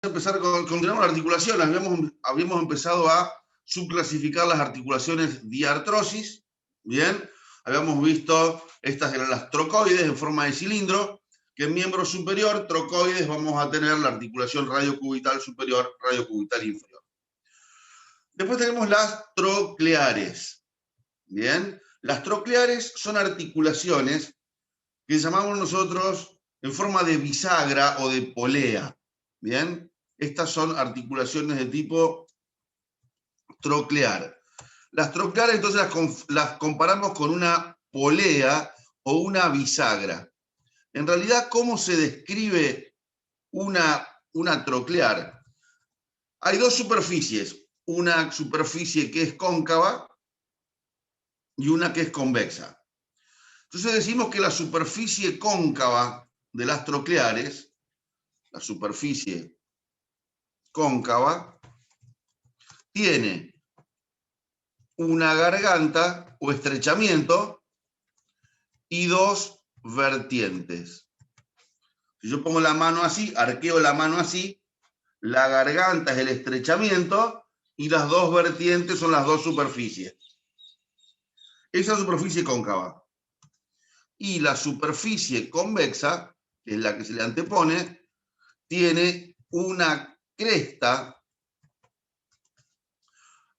empezar continuamos la articulación. Habíamos empezado a subclasificar las articulaciones diartrosis. Bien, habíamos visto, estas eran las trocoides en forma de cilindro, que en miembro superior, trocoides, vamos a tener la articulación radiocubital superior, radiocubital inferior. Después tenemos las trocleares. Bien, las trocleares son articulaciones que llamamos nosotros en forma de bisagra o de polea. Bien, estas son articulaciones de tipo troclear. Las trocleares entonces las comparamos con una polea o una bisagra. En realidad, ¿cómo se describe una troclear? Hay dos superficies, una superficie que es cóncava y una que es convexa. Entonces decimos que la superficie cóncava de las trocleares, la superficie cóncava, tiene una garganta o estrechamiento y dos vertientes. Si yo pongo la mano así, arqueo la mano así, la garganta es el estrechamiento y las dos vertientes son las dos superficies. Esa superficie cóncava. Y la superficie convexa, que es la que se le antepone, tiene una cresta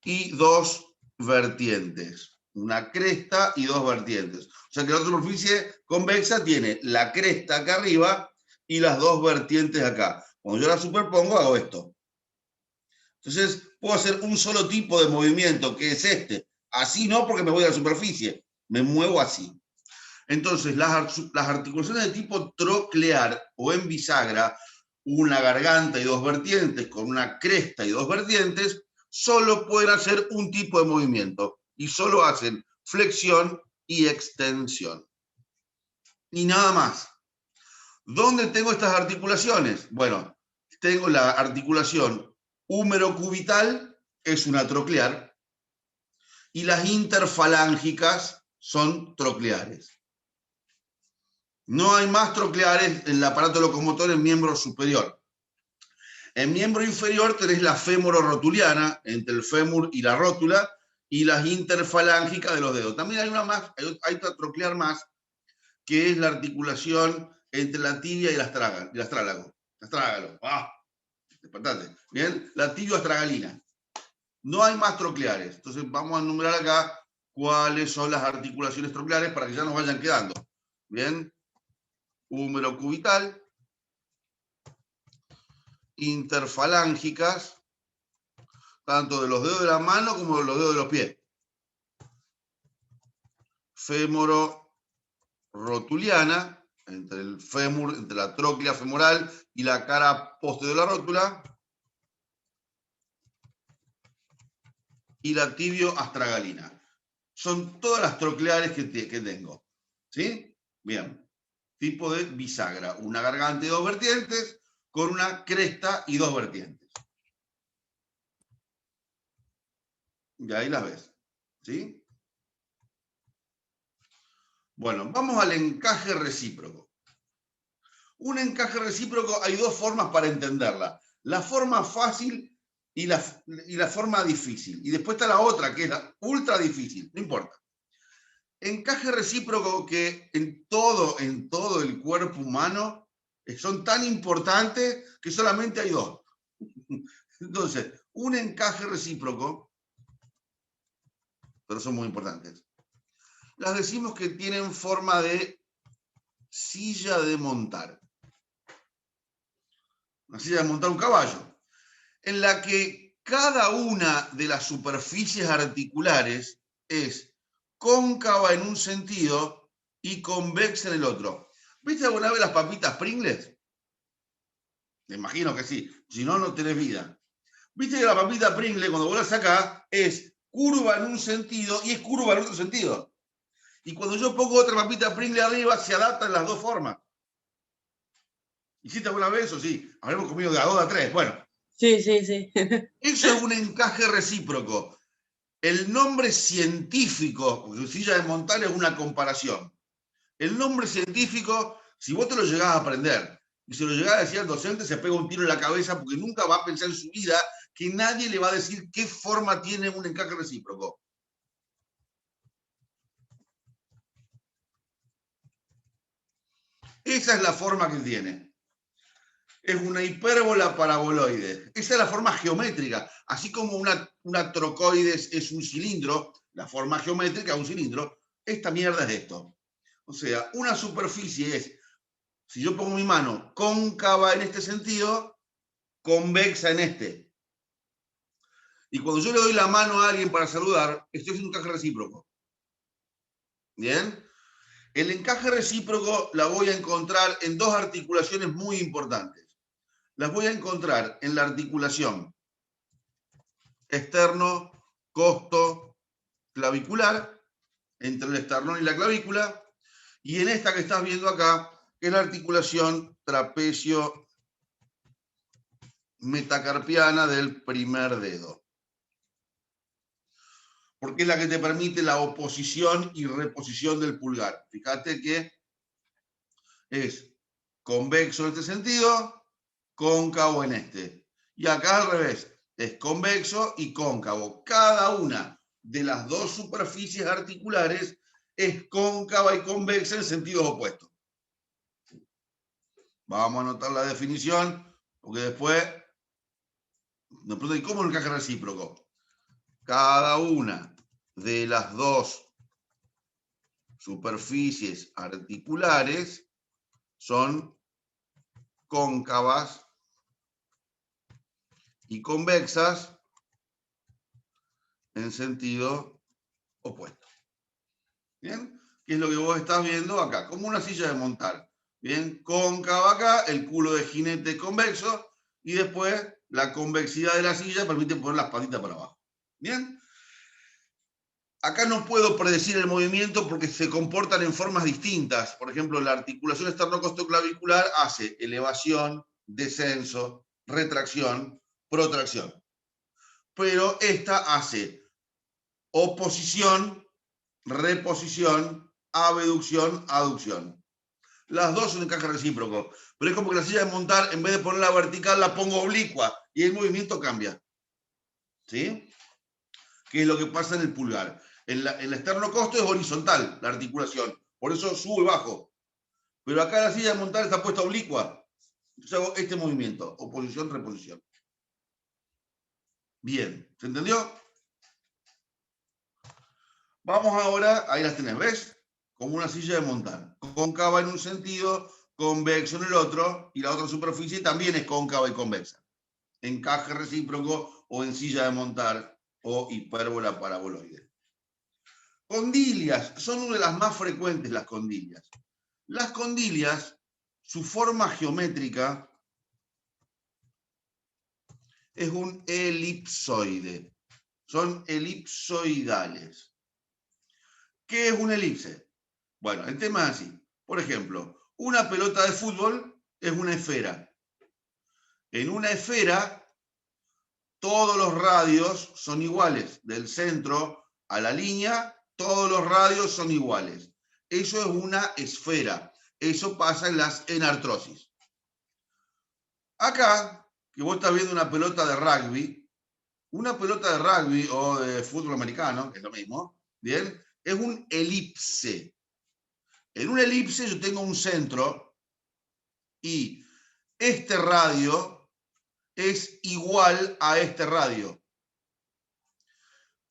y dos vertientes. Una cresta y dos vertientes. O sea que la superficie convexa tiene la cresta acá arriba y las dos vertientes acá. Cuando yo la superpongo, hago esto. Entonces, puedo hacer un solo tipo de movimiento, que es este. Así no, porque me voy a la superficie. Me muevo así. Entonces, las articulaciones de tipo troclear o en bisagra, una garganta y dos vertientes, con una cresta y dos vertientes, solo pueden hacer un tipo de movimiento y solo hacen flexión y extensión. Y nada más. ¿Dónde tengo estas articulaciones? Bueno, tengo la articulación húmero-cubital, es una troclear, y las interfalángicas son trocleares. No hay más trocleares en el aparato locomotor en miembro superior. En miembro inferior tenés la fémoro-rotuliana, entre el fémur y la rótula, y las interfalángicas de los dedos. También hay una más, hay otra troclear más, que es la articulación entre la tibia y el astrágalo. Despertate. Bien, la tibio-astragalina. No hay más trocleares. Entonces vamos a enumerar acá cuáles son las articulaciones trocleares para que ya nos vayan quedando. Bien, húmero cubital, interfalángicas, tanto de los dedos de la mano como de los dedos de los pies. Fémoro-rotuliana, entre el fémur, entre la tróclea femoral y la cara posterior de la rótula. Y la tibio-astragalina. Son todas las trocleares que tengo. ¿Sí? Bien. Tipo de bisagra. Una garganta y dos vertientes, con una cresta y dos vertientes. Y ahí las ves. ¿Sí? Bueno, vamos al encaje recíproco. Un encaje recíproco, hay dos formas para entenderla. La forma fácil y la forma difícil. Y después está la otra, que es la ultra difícil. No importa. Encaje recíproco que en todo el cuerpo humano son tan importantes que solamente hay dos. Entonces, un encaje recíproco, pero son muy importantes. Las decimos que tienen forma de silla de montar. Una silla de montar un caballo, en la que cada una de las superficies articulares es cóncava en un sentido y convexa en el otro. ¿Viste alguna vez las papitas Pringles? Me imagino que sí, si no, no tenés vida. ¿Viste que la papita Pringles, cuando vos la sacás, es curva en un sentido y es curva en otro sentido? Y cuando yo pongo otra papita Pringles arriba, se adaptan las dos formas. ¿Hiciste alguna vez eso? Sí. Habremos comido de a 2 a 3. Bueno. Sí, sí, sí. Eso es un encaje recíproco. El nombre científico, porque silla de montar es una comparación. El nombre científico, si vos te lo llegás a aprender, y se lo llega a decir al docente, se pega un tiro en la cabeza porque nunca va a pensar en su vida que nadie le va a decir qué forma tiene un encaje recíproco. Esa es la forma que tiene. Es una hipérbola paraboloide. Esa es la forma geométrica. Así como una trocoides es un cilindro, la forma geométrica es un cilindro, esta mierda es esto. O sea, una superficie es, si yo pongo mi mano cóncava en este sentido, convexa en este. Y cuando yo le doy la mano a alguien para saludar, estoy haciendo un encaje recíproco. ¿Bien? El encaje recíproco la voy a encontrar en dos articulaciones muy importantes. Las voy a encontrar en la articulación externo, costo, clavicular, entre el esternón y la clavícula, y en esta que estás viendo acá, que es la articulación trapecio metacarpiana del primer dedo. Porque es la que te permite la oposición y reposición del pulgar. Fíjate que es convexo en este sentido, cóncavo en este. Y acá al revés, es convexo y cóncavo. Cada una de las dos superficies articulares es cóncava y convexa en sentidos opuestos. Vamos a anotar la definición, porque después nos preguntan, ¿cómo es el encaje recíproco? Cada una de las dos superficies articulares son cóncavas y convexas en sentido opuesto. ¿Bien? ¿Qué es lo que vos estás viendo acá? Como una silla de montar. Bien, cóncava acá, el culo de jinete convexo, y después la convexidad de la silla permite poner las patitas para abajo. Bien. Acá no puedo predecir el movimiento porque se comportan en formas distintas. Por ejemplo, la articulación esternocostoclavicular hace elevación, descenso, retracción, protracción. Pero esta hace oposición, reposición, abducción, aducción. Las dos son encaje recíproco. Pero es como que la silla de montar, en vez de ponerla vertical, la pongo oblicua y el movimiento cambia. ¿Sí? ¿Qué es lo que pasa en el pulgar? El esternocosto es horizontal, la articulación. Por eso sube y bajo. Pero acá la silla de montar está puesta oblicua. Entonces hago este movimiento, oposición, reposición. Bien, ¿se entendió? Vamos ahora, ahí las tenés, ¿ves? Como una silla de montar. Cóncava en un sentido, convexo en el otro, y la otra superficie también es cóncava y convexa. Encaje recíproco o en silla de montar o hipérbola paraboloide. Condilias, son una de las más frecuentes las condilias. Las condilias, su forma geométrica es un elipsoide. Son elipsoidales. ¿Qué es una elipse? Bueno, el tema es así. Por ejemplo, una pelota de fútbol es una esfera. En una esfera, todos los radios son iguales. Del centro a la línea, todos los radios son iguales. Eso es una esfera. Eso pasa en las enartrosis. Acá, que vos estás viendo una pelota de rugby o de fútbol americano, que es lo mismo, ¿bien? Es un elipse. En un elipse yo tengo un centro y este radio es igual a este radio.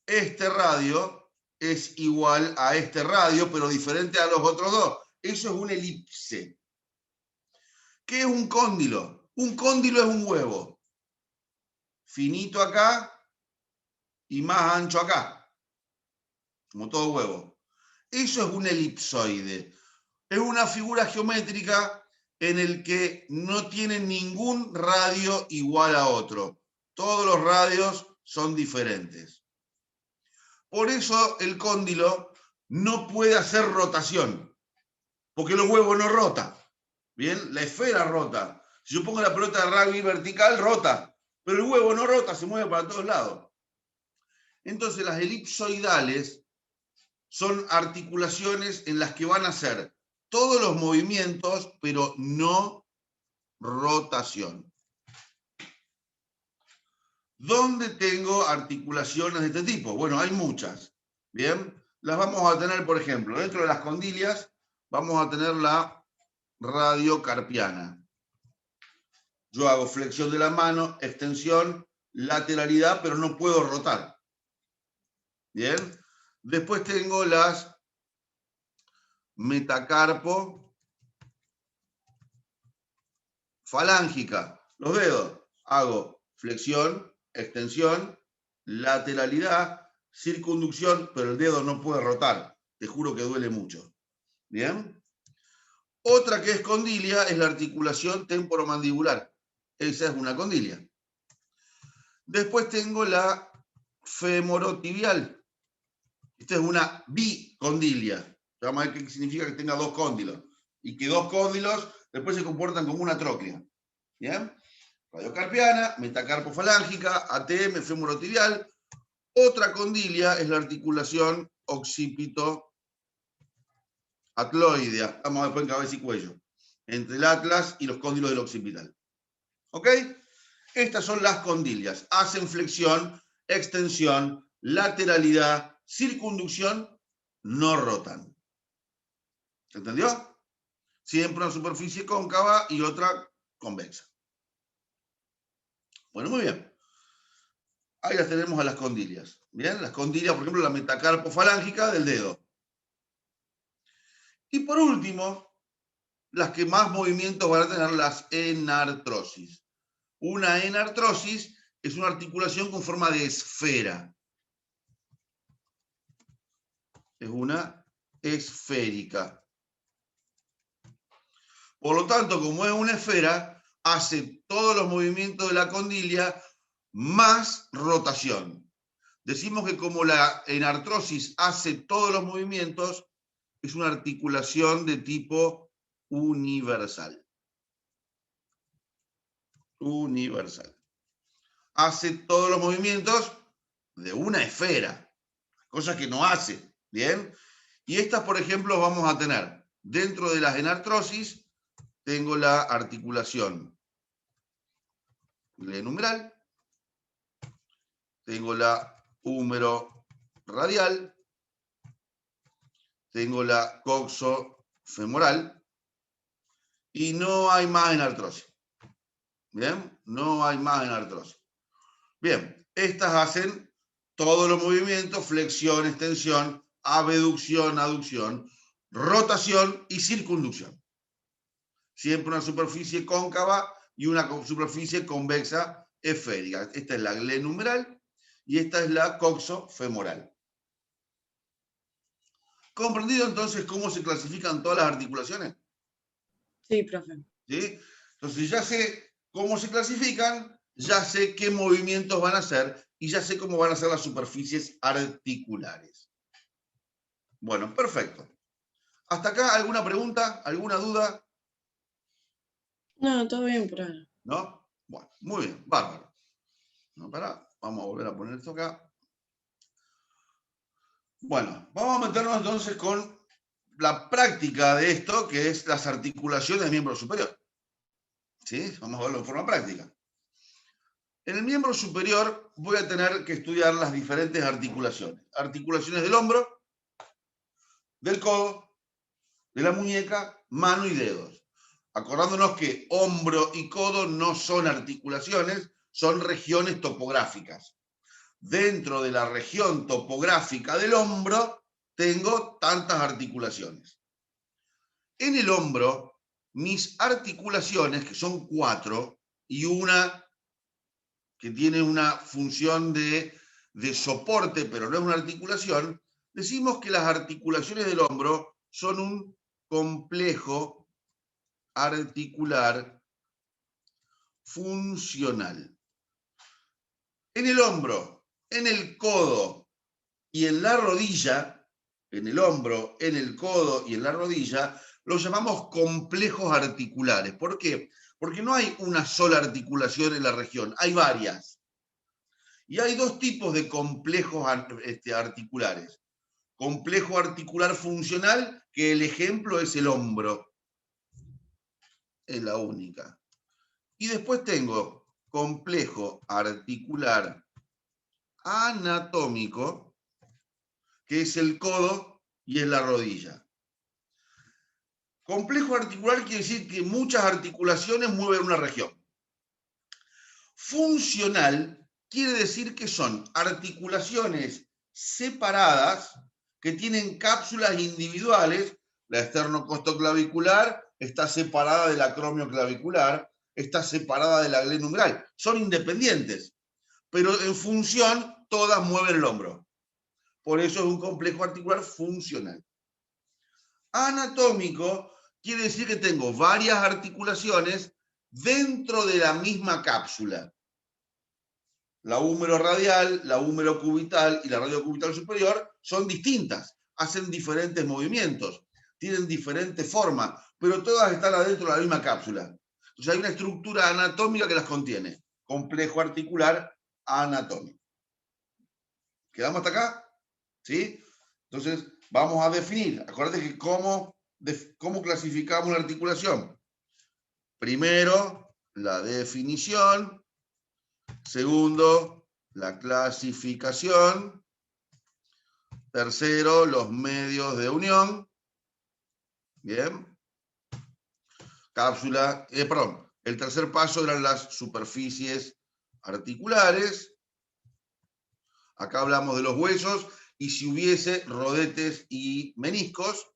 Este radio es igual a este radio, pero diferente a los otros dos. Eso es un elipse. ¿Qué es un cóndilo? Un cóndilo es un huevo. Finito acá y más ancho acá. Como todo huevo. Eso es un elipsoide. Es una figura geométrica en el que no tiene ningún radio igual a otro. Todos los radios son diferentes. Por eso el cóndilo no puede hacer rotación, porque los huevos no rotan. Bien, la esfera rota. Si yo pongo la pelota de rugby vertical, rota, pero el huevo no rota, se mueve para todos lados. Entonces las elipsoidales son articulaciones en las que van a hacer todos los movimientos, pero no rotación. ¿Dónde tengo articulaciones de este tipo? Bueno, hay muchas. Bien, las vamos a tener, por ejemplo, dentro de las condilias, vamos a tener la radiocarpiana. Yo hago flexión de la mano, extensión, lateralidad, pero no puedo rotar. Bien, después tengo las metacarpo falángica. Los dedos, hago flexión, extensión, lateralidad, circunducción, pero el dedo no puede rotar. Te juro que duele mucho. Bien. Otra que es condilia es la articulación temporomandibular. Esa es una condilia. Después tengo la femorotibial. Esta es una bicondilia. Vamos a ver qué significa que tenga dos cóndilos. Y que dos cóndilos después se comportan como una tróclea. ¿Bien? Radiocarpiana, metacarpo falángica, ATM, femorotibial. Otra condilia es la articulación occipito-atloidea. Vamos a ver después en cabeza y cuello. Entre el atlas y los cóndilos del occipital. ¿Ok? Estas son las condilias. Hacen flexión, extensión, lateralidad, circunducción, no rotan. ¿Se entendió? Siempre una superficie cóncava y otra convexa. Bueno, muy bien. Ahí las tenemos a las condilias. Bien, las condilias, por ejemplo, la metacarpo falángica del dedo. Y por último, las que más movimientos van a tener, las enartrosis. Una enartrosis es una articulación con forma de esfera. Es una esférica. Por lo tanto, como es una esfera, hace todos los movimientos de la condilia más rotación. Decimos que como la enartrosis hace todos los movimientos, es una articulación de tipo universal. Universal. Hace todos los movimientos de una esfera, cosa que no hace. ¿Bien? Y estas, por ejemplo, vamos a tener dentro de las enartrosis, tengo la articulación glenumeral, tengo la húmero radial, tengo la coxofemoral y no hay más enartrosis. ¿Bien? No hay más enartrosis. Bien, estas hacen todos los movimientos, flexión, extensión, abducción, aducción, rotación y circunducción. Siempre una superficie cóncava y una superficie convexa esférica. Esta es la glenumeral y esta es la coxofemoral. ¿Comprendido entonces cómo se clasifican todas las articulaciones? Sí, profe. ¿Sí? Entonces ya sé cómo se clasifican, ya sé qué movimientos van a hacer y ya sé cómo van a ser las superficies articulares. Bueno, perfecto. ¿Hasta acá alguna pregunta, alguna duda? No, todo bien por ahora. ¿No? Bueno, muy bien, bárbaro. No, pará, vamos a volver a poner esto acá. Bueno, vamos a meternos entonces con la práctica de esto, que es las articulaciones del miembro superior. ¿Sí? Vamos a verlo en forma práctica. En el miembro superior voy a tener que estudiar las diferentes articulaciones. Articulaciones del hombro, del codo, de la muñeca, mano y dedos. Acordándonos que hombro y codo no son articulaciones, son regiones topográficas. Dentro de la región topográfica del hombro tengo tantas articulaciones. En el hombro, mis articulaciones, que son 4, y una que tiene una función de soporte, pero no es una articulación, decimos que las articulaciones del hombro son un complejo articular funcional. En el hombro, en el codo y en la rodilla, en el hombro, en el codo y en la rodilla, los llamamos complejos articulares. ¿Por qué? Porque no hay una sola articulación en la región, hay varias. Y hay dos tipos de complejos articulares. Complejo articular funcional, que el ejemplo es el hombro. Es la única. Y después tengo complejo articular anatómico, que es el codo y es la rodilla. Complejo articular quiere decir que muchas articulaciones mueven una región. Funcional quiere decir que son articulaciones separadas que tienen cápsulas individuales. La esternocostoclavicular está separada de la acromioclavicular, está separada de la glenumeral. Son independientes, pero en función todas mueven el hombro. Por eso es un complejo articular funcional. Anatómico quiere decir que tengo varias articulaciones dentro de la misma cápsula. La húmero radial, la húmero cubital y la radiocubital superior son distintas, hacen diferentes movimientos, tienen diferentes formas, pero todas están adentro de la misma cápsula. Entonces hay una estructura anatómica que las contiene. Complejo articular anatómico. ¿Quedamos hasta acá? ¿Sí? Entonces vamos a definir. Acuérdate que cómo clasificamos la articulación. Primero, la definición. Segundo, la clasificación. Tercero, los medios de unión. Bien. Cápsula, perdón. El tercer paso eran las superficies articulares. Acá hablamos de los huesos y si hubiese rodetes y meniscos.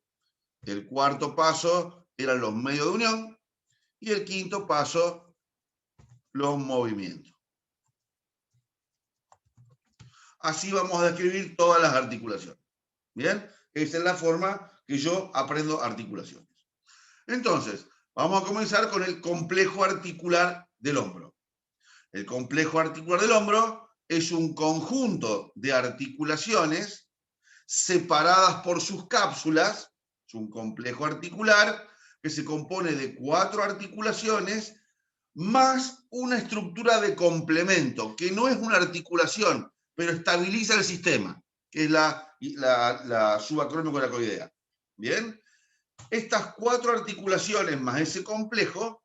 El cuarto paso eran los medios de unión. Y el quinto paso, los movimientos. Así vamos a describir todas las articulaciones. ¿Bien? Esa es la forma que yo aprendo articulaciones. Entonces, vamos a comenzar con el complejo articular del hombro. El complejo articular del hombro es un conjunto de articulaciones separadas por sus cápsulas. Es un complejo articular que se compone de 4 articulaciones más una estructura de complemento, que no es una articulación, pero estabiliza el sistema, que es la subacromicoracoidea. ¿Bien? Estas 4 articulaciones más ese complejo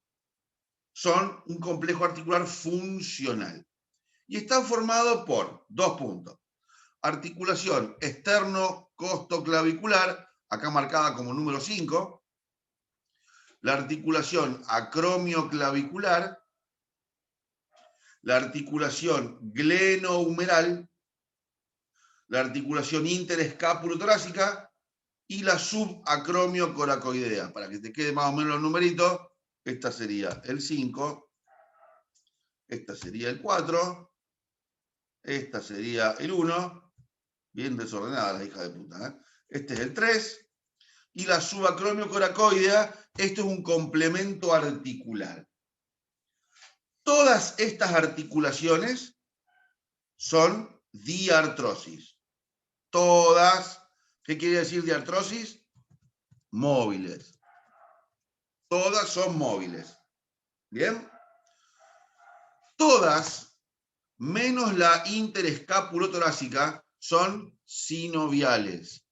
son un complejo articular funcional. Y están formados por 2 puntos. Articulación externo-costoclavicular, acá marcada como número 5. La articulación acromioclavicular, la articulación glenohumeral, la articulación interescápulo-torácica y la subacromiocoracoidea. Para que te quede más o menos los numeritos, esta sería el 5, esta sería el 4, esta sería el 1, bien desordenada la hija de puta, ¿eh? Este es el 3, y la subacromiocoracoidea, esto es un complemento articular. Todas estas articulaciones son diartrosis. Todas, ¿qué quiere decir diartrosis? Móviles. Todas son móviles. ¿Bien? Todas, menos la interescápulo-torácica, son sinoviales.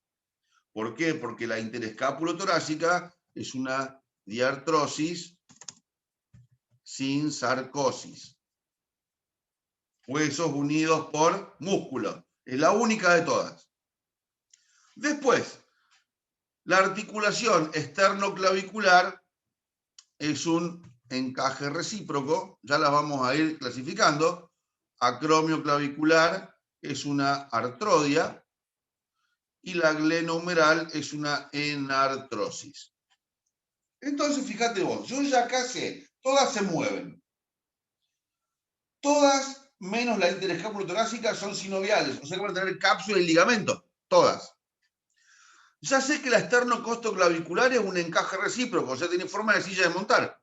¿Por qué? Porque la interescápulo-torácica es una diartrosis sin sarcosis. Huesos unidos por músculo. Es la única de todas. Después, la articulación externoclavicular es un encaje recíproco. Ya las vamos a ir clasificando. Acromioclavicular es una artrodia. Y la glenohumeral es una enartrosis. Entonces, fíjate vos, yo ya acá sé, todas se mueven. Todas, menos la interescápulo-torácica, son sinoviales, o sea que van a tener cápsula y ligamento, todas. Ya sé que la esternocostoclavicular es un encaje recíproco, o sea, tiene forma de silla de montar.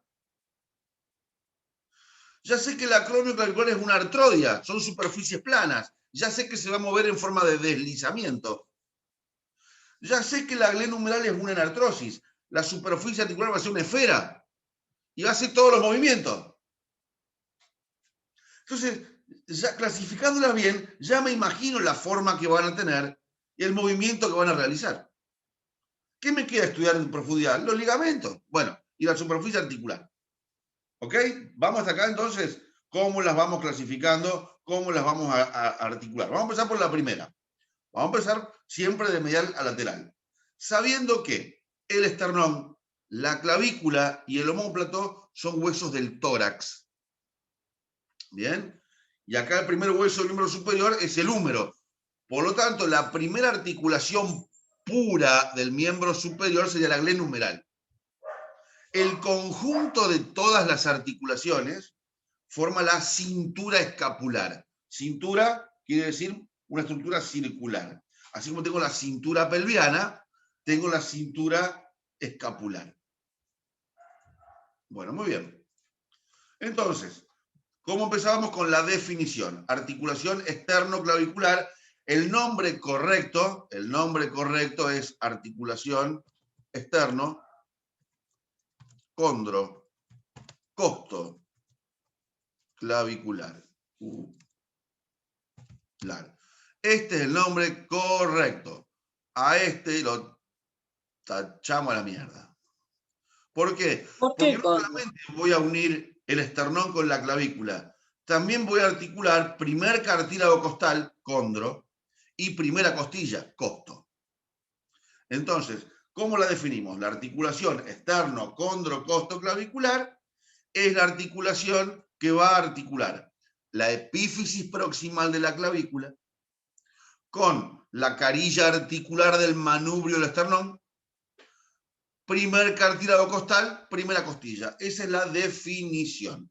Ya sé que la acromioclavicular es una artrodia, son superficies planas. Ya sé que se va a mover en forma de deslizamiento. Ya sé que la glenohumeral es una enartrosis. La superficie articular va a ser una esfera y va a hacer todos los movimientos. Entonces, ya clasificándolas bien, ya me imagino la forma que van a tener y el movimiento que van a realizar. ¿Qué me queda estudiar en profundidad? Los ligamentos. Bueno, y la superficie articular. ¿Ok? Vamos hasta acá entonces. ¿Cómo las vamos clasificando? ¿Cómo las vamos a articular? Vamos a empezar por la primera. Vamos a empezar siempre de medial a lateral. Sabiendo que el esternón, la clavícula y el omóplato son huesos del tórax. ¿Bien? Y acá el primer hueso del miembro superior es el húmero. Por lo tanto, la primera articulación pura del miembro superior sería la glena humeral. El conjunto de todas las articulaciones forma la cintura escapular. Cintura quiere decir una estructura circular. Así como tengo la cintura pelviana, tengo la cintura escapular. Bueno, muy bien. Entonces, ¿cómo empezábamos con la definición? Articulación externo-clavicular. El nombre correcto es articulación externo, condro, costo, clavicular. Este es el nombre correcto. A este lo tachamos a la mierda. ¿Por qué? ¿Por Porque qué no condro? solamente voy a unir el esternón con la clavícula, también voy a articular primer cartílago costal, condro, y primera costilla, costo. Entonces, ¿cómo la definimos? La articulación externo, condro, costo, clavicular es la articulación que va a articular la epífisis proximal de la clavícula con la carilla articular del manubrio del esternón, primer cartílago costal, primera costilla. Esa es la definición.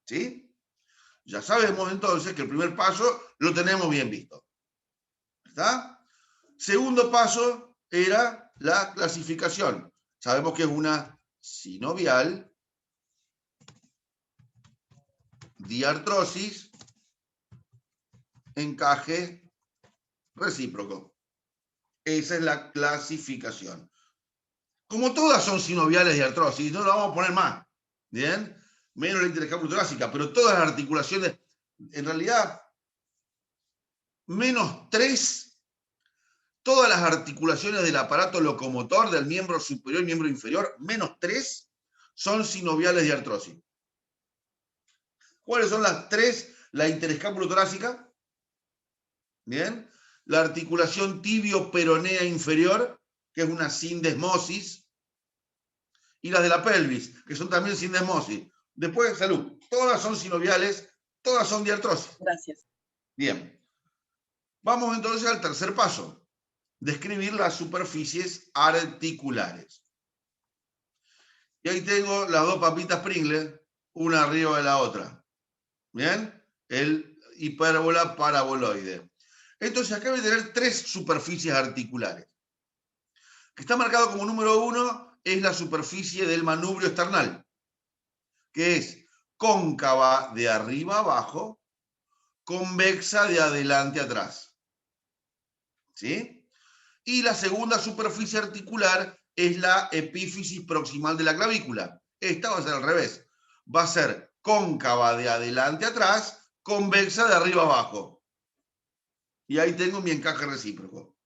¿Sí? Ya sabemos entonces que el primer paso lo tenemos bien visto. ¿Está? Segundo paso era la clasificación. Sabemos que es una sinovial, diartrosis, encaje recíproco. Esa es la clasificación. Como todas son sinoviales diartrosis, no lo vamos a poner más. ¿Bien? Menos la interescápula torácica, pero todas las articulaciones, en realidad, menos 3, todas las articulaciones del aparato locomotor del miembro superior y miembro inferior, menos 3, son sinoviales de artrosis. ¿Cuáles son las 3? La interescápula torácica, ¿bien? La articulación tibio-peronea inferior, que es una sindesmosis, y las de la pelvis, que son también sindesmosis. Después, salud. Todas son sinoviales, todas son diartrosis. Gracias. Bien. Vamos entonces al tercer paso. Describir las superficies articulares. Y ahí tengo las dos papitas Pringles, una arriba de la otra. ¿Bien? El hipérbola paraboloide. Entonces acá voy a tener 3 superficies articulares. Que está marcado como número 1 es la superficie del manubrio esternal, que es cóncava de arriba a abajo, convexa de adelante a atrás. ¿Sí? Y la segunda superficie articular es la epífisis proximal de la clavícula. Esta va a ser al revés. Va a ser cóncava de adelante a atrás, convexa de arriba a abajo. Y ahí tengo mi encaje recíproco.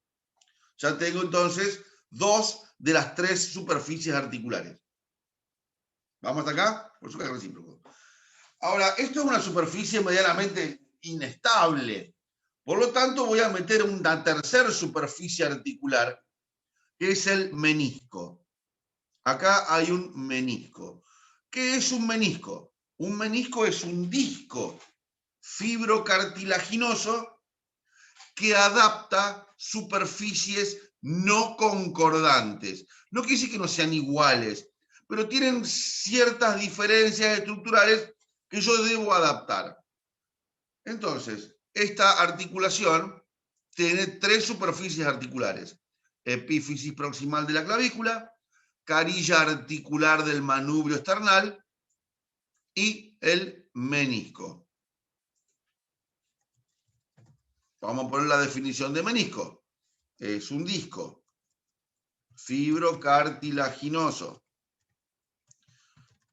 Ya tengo entonces 2 de las 3 superficies articulares. ¿Vamos hasta acá? Por su encaje recíproco. Ahora, esto es una superficie medianamente inestable. Por lo tanto, voy a meter una tercera superficie articular, que es el menisco. Acá hay un menisco. ¿Qué es un menisco? Un menisco es un disco fibrocartilaginoso que adapta superficies no concordantes. No quiere decir que no sean iguales, pero tienen ciertas diferencias estructurales que yo debo adaptar. Entonces, esta articulación tiene 3 superficies articulares. Epífisis proximal de la clavícula, carilla articular del manubrio esternal y el menisco. Vamos a poner la definición de menisco. Es un disco fibrocartilaginoso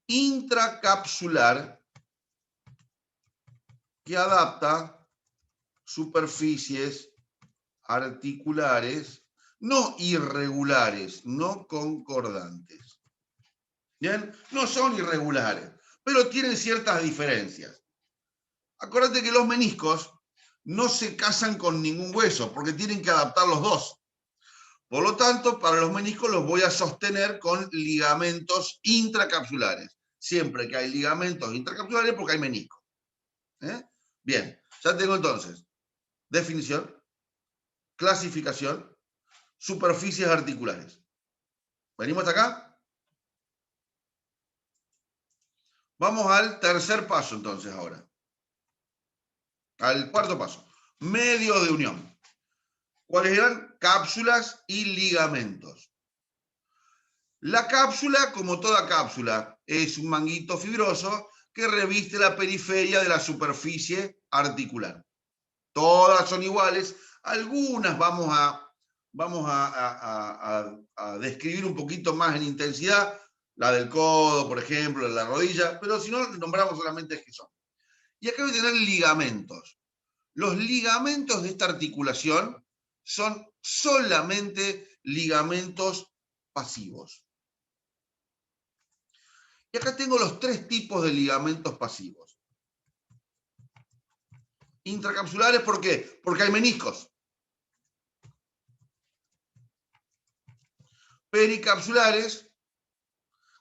intracapsular que adapta superficies articulares no irregulares, no concordantes. ¿Bien? No son irregulares, pero tienen ciertas diferencias. Acuérdate que los meniscos no se casan con ningún hueso, porque tienen que adaptar los dos. Por lo tanto, para los meniscos los voy a sostener con ligamentos intracapsulares. Siempre que hay ligamentos intracapsulares, porque hay meniscos. Bien, ya tengo entonces definición, clasificación, superficies articulares. ¿Venimos hasta acá? Vamos al tercer paso entonces ahora. Al cuarto paso. Medios de unión. ¿Cuáles eran? Cápsulas y ligamentos. La cápsula, como toda cápsula, es un manguito fibroso que reviste la periferia de la superficie articular. Todas son iguales. Algunas vamos a describir un poquito más en intensidad. La del codo, por ejemplo, la rodilla, pero si no, nombramos solamente que son. Y acá voy a tener ligamentos. Los ligamentos de esta articulación son solamente ligamentos pasivos. Y acá tengo los tres tipos de ligamentos pasivos. Intracapsulares, ¿por qué? Porque hay meniscos. Pericapsulares,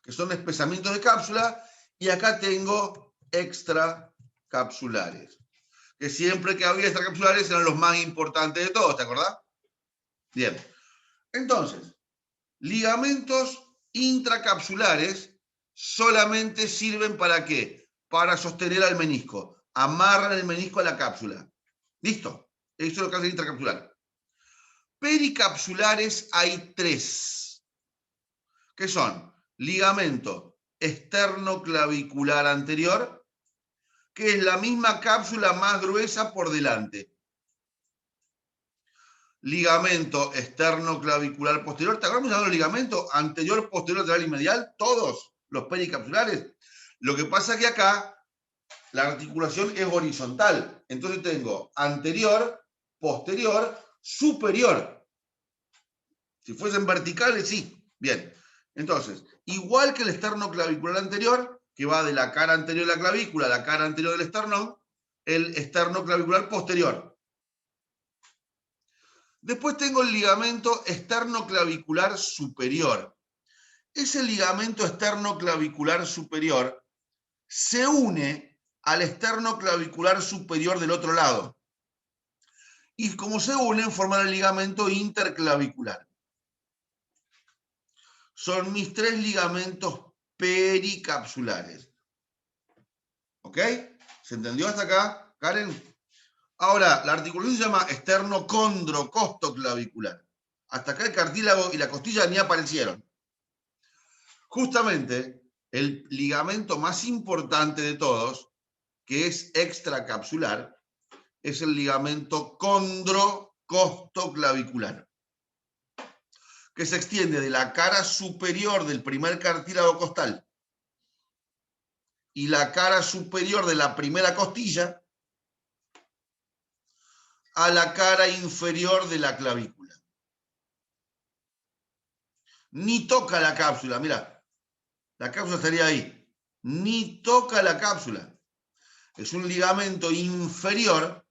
que son espesamientos de cápsula, y acá tengo extracapsulares, que siempre que había extracapsulares eran los más importantes de todos, ¿te acordás? Bien. Entonces, ligamentos intracapsulares solamente sirven ¿para qué? Para sostener al menisco. Amarran el menisco a la cápsula. ¿Listo? Eso es lo que hace el intracapsular. Pericapsulares hay tres, que son ligamento externoclavicular anterior, que es la misma cápsula más gruesa por delante. Ligamento externoclavicular posterior. ¿Te acuerdas de los ligamentos anterior, posterior, lateral y medial? Todos los pericapsulares. Lo que pasa es que acá la articulación es horizontal. Entonces tengo anterior, posterior, superior. Si fuesen verticales, sí. Bien. Entonces, igual que el esternoclavicular anterior, que va de la cara anterior de la clavícula a la cara anterior del esternón, el esternoclavicular posterior. Después tengo el ligamento esternoclavicular superior. Ese ligamento esternoclavicular superior se une al esternoclavicular superior del otro lado. Y como se unen, forman el ligamento interclavicular. Son mis tres ligamentos pericapsulares. ¿Ok? ¿Se entendió hasta acá, Karen? Ahora, la articulación se llama esternocondrocostoclavicular. Hasta acá el cartílago y la costilla ni aparecieron. Justamente, el ligamento más importante de todos, que es extracapsular, es el ligamento condrocostoclavicular, que se extiende de la cara superior del primer cartílago costal y la cara superior de la primera costilla a la cara inferior de la clavícula. Ni toca la cápsula, mira, la cápsula estaría ahí. Ni toca la cápsula. Es un ligamento inferior,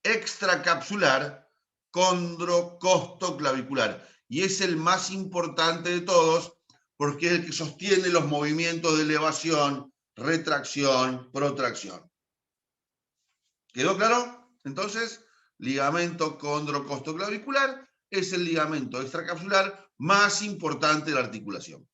extracapsular, condrocostoclavicular. Y es el más importante de todos porque es el que sostiene los movimientos de elevación, retracción, protracción. ¿Quedó claro? Entonces, ligamento condrocostoclavicular es el ligamento extracapsular más importante de la articulación.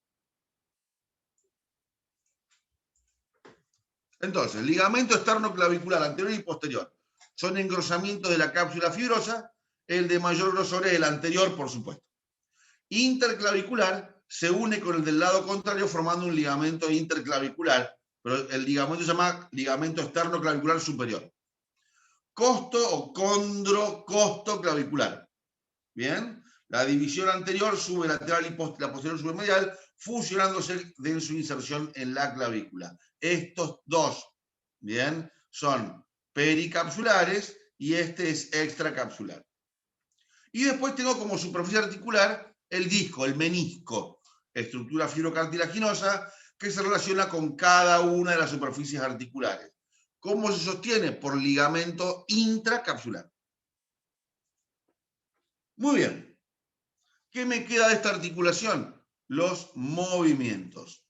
Entonces, ligamento esternoclavicular anterior y posterior son engrosamientos de la cápsula fibrosa. El de mayor grosor es el anterior, por supuesto. Interclavicular se une con el del lado contrario formando un ligamento interclavicular, pero el ligamento se llama ligamento esternoclavicular superior. Costo o condrocostoclavicular. Bien, la división anterior sube lateral y la posterior sube medial, fusionándose en su inserción en la clavícula. Estos dos, bien, son pericapsulares y este es extracapsular. Y después tengo como superficie articular el disco, el menisco. estructura fibrocartilaginosa que se relaciona con cada una de las superficies articulares. ¿Cómo se sostiene? Por ligamento intracapsular. Muy bien. ¿Qué me queda de esta articulación? Los movimientos.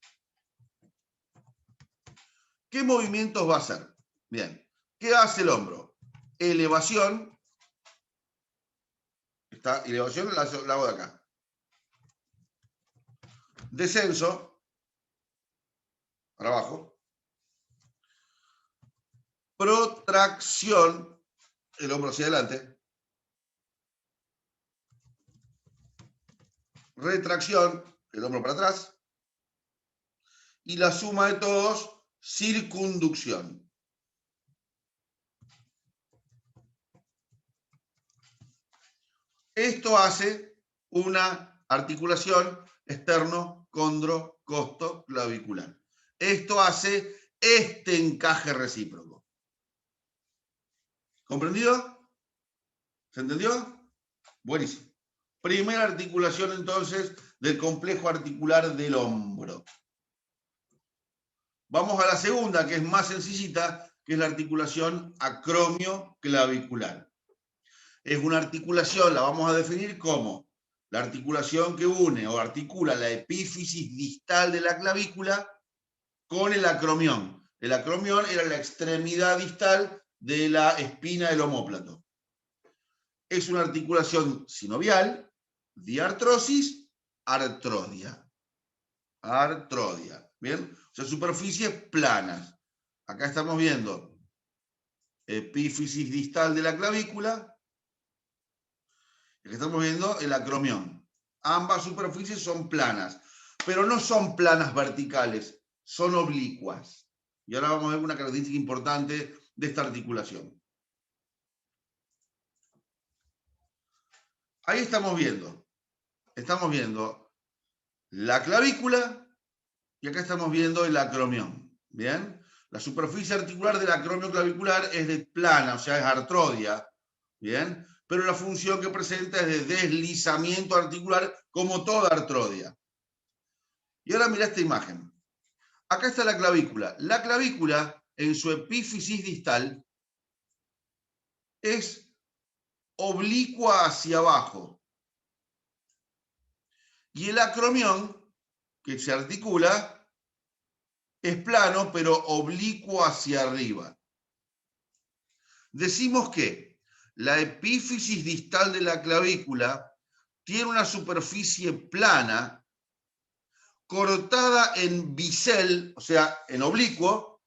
¿Qué movimientos va a hacer? Bien. ¿Qué hace el hombro? Elevación. Esta elevación la hago de acá. Descenso. Para abajo. Protracción. El hombro hacia adelante. Retracción. El hombro para atrás. Y la suma de todos, circunducción. Esto hace una articulación externo-condrocostoclavicular. Esto hace este encaje recíproco. ¿Comprendido? ¿Se entendió? Buenísimo. Primera articulación entonces del complejo articular del hombro. Vamos a la segunda, que es más sencillita, que es la articulación acromioclavicular. Es una articulación, la vamos a definir como la articulación que une o articula la epífisis distal de la clavícula con el acromión. El acromión era la extremidad distal de la espina del omóplato. Es una articulación sinovial, diartrosis, artrodia. Artrodia. ¿Bien? O sea, superficies planas. Acá estamos viendo epífisis distal de la clavícula. Aquí estamos viendo el acromión. Ambas superficies son planas, pero no son planas verticales, son oblicuas. Y ahora vamos a ver una característica importante de esta articulación. Ahí estamos viendo la clavícula y acá estamos viendo el acromión. ¿Bien? La superficie articular del acromio clavicular es de plana, o sea, es artrodia. ¿Bien? Pero la función que presenta es de deslizamiento articular, como toda artrodia. Y ahora mira esta imagen. Acá está la clavícula. La clavícula, en su epífisis distal, es oblicua hacia abajo. Y el acromión, que se articula, es plano, pero oblicuo hacia arriba. Decimos que la epífisis distal de la clavícula tiene una superficie plana, cortada en bisel, o sea, en oblicuo,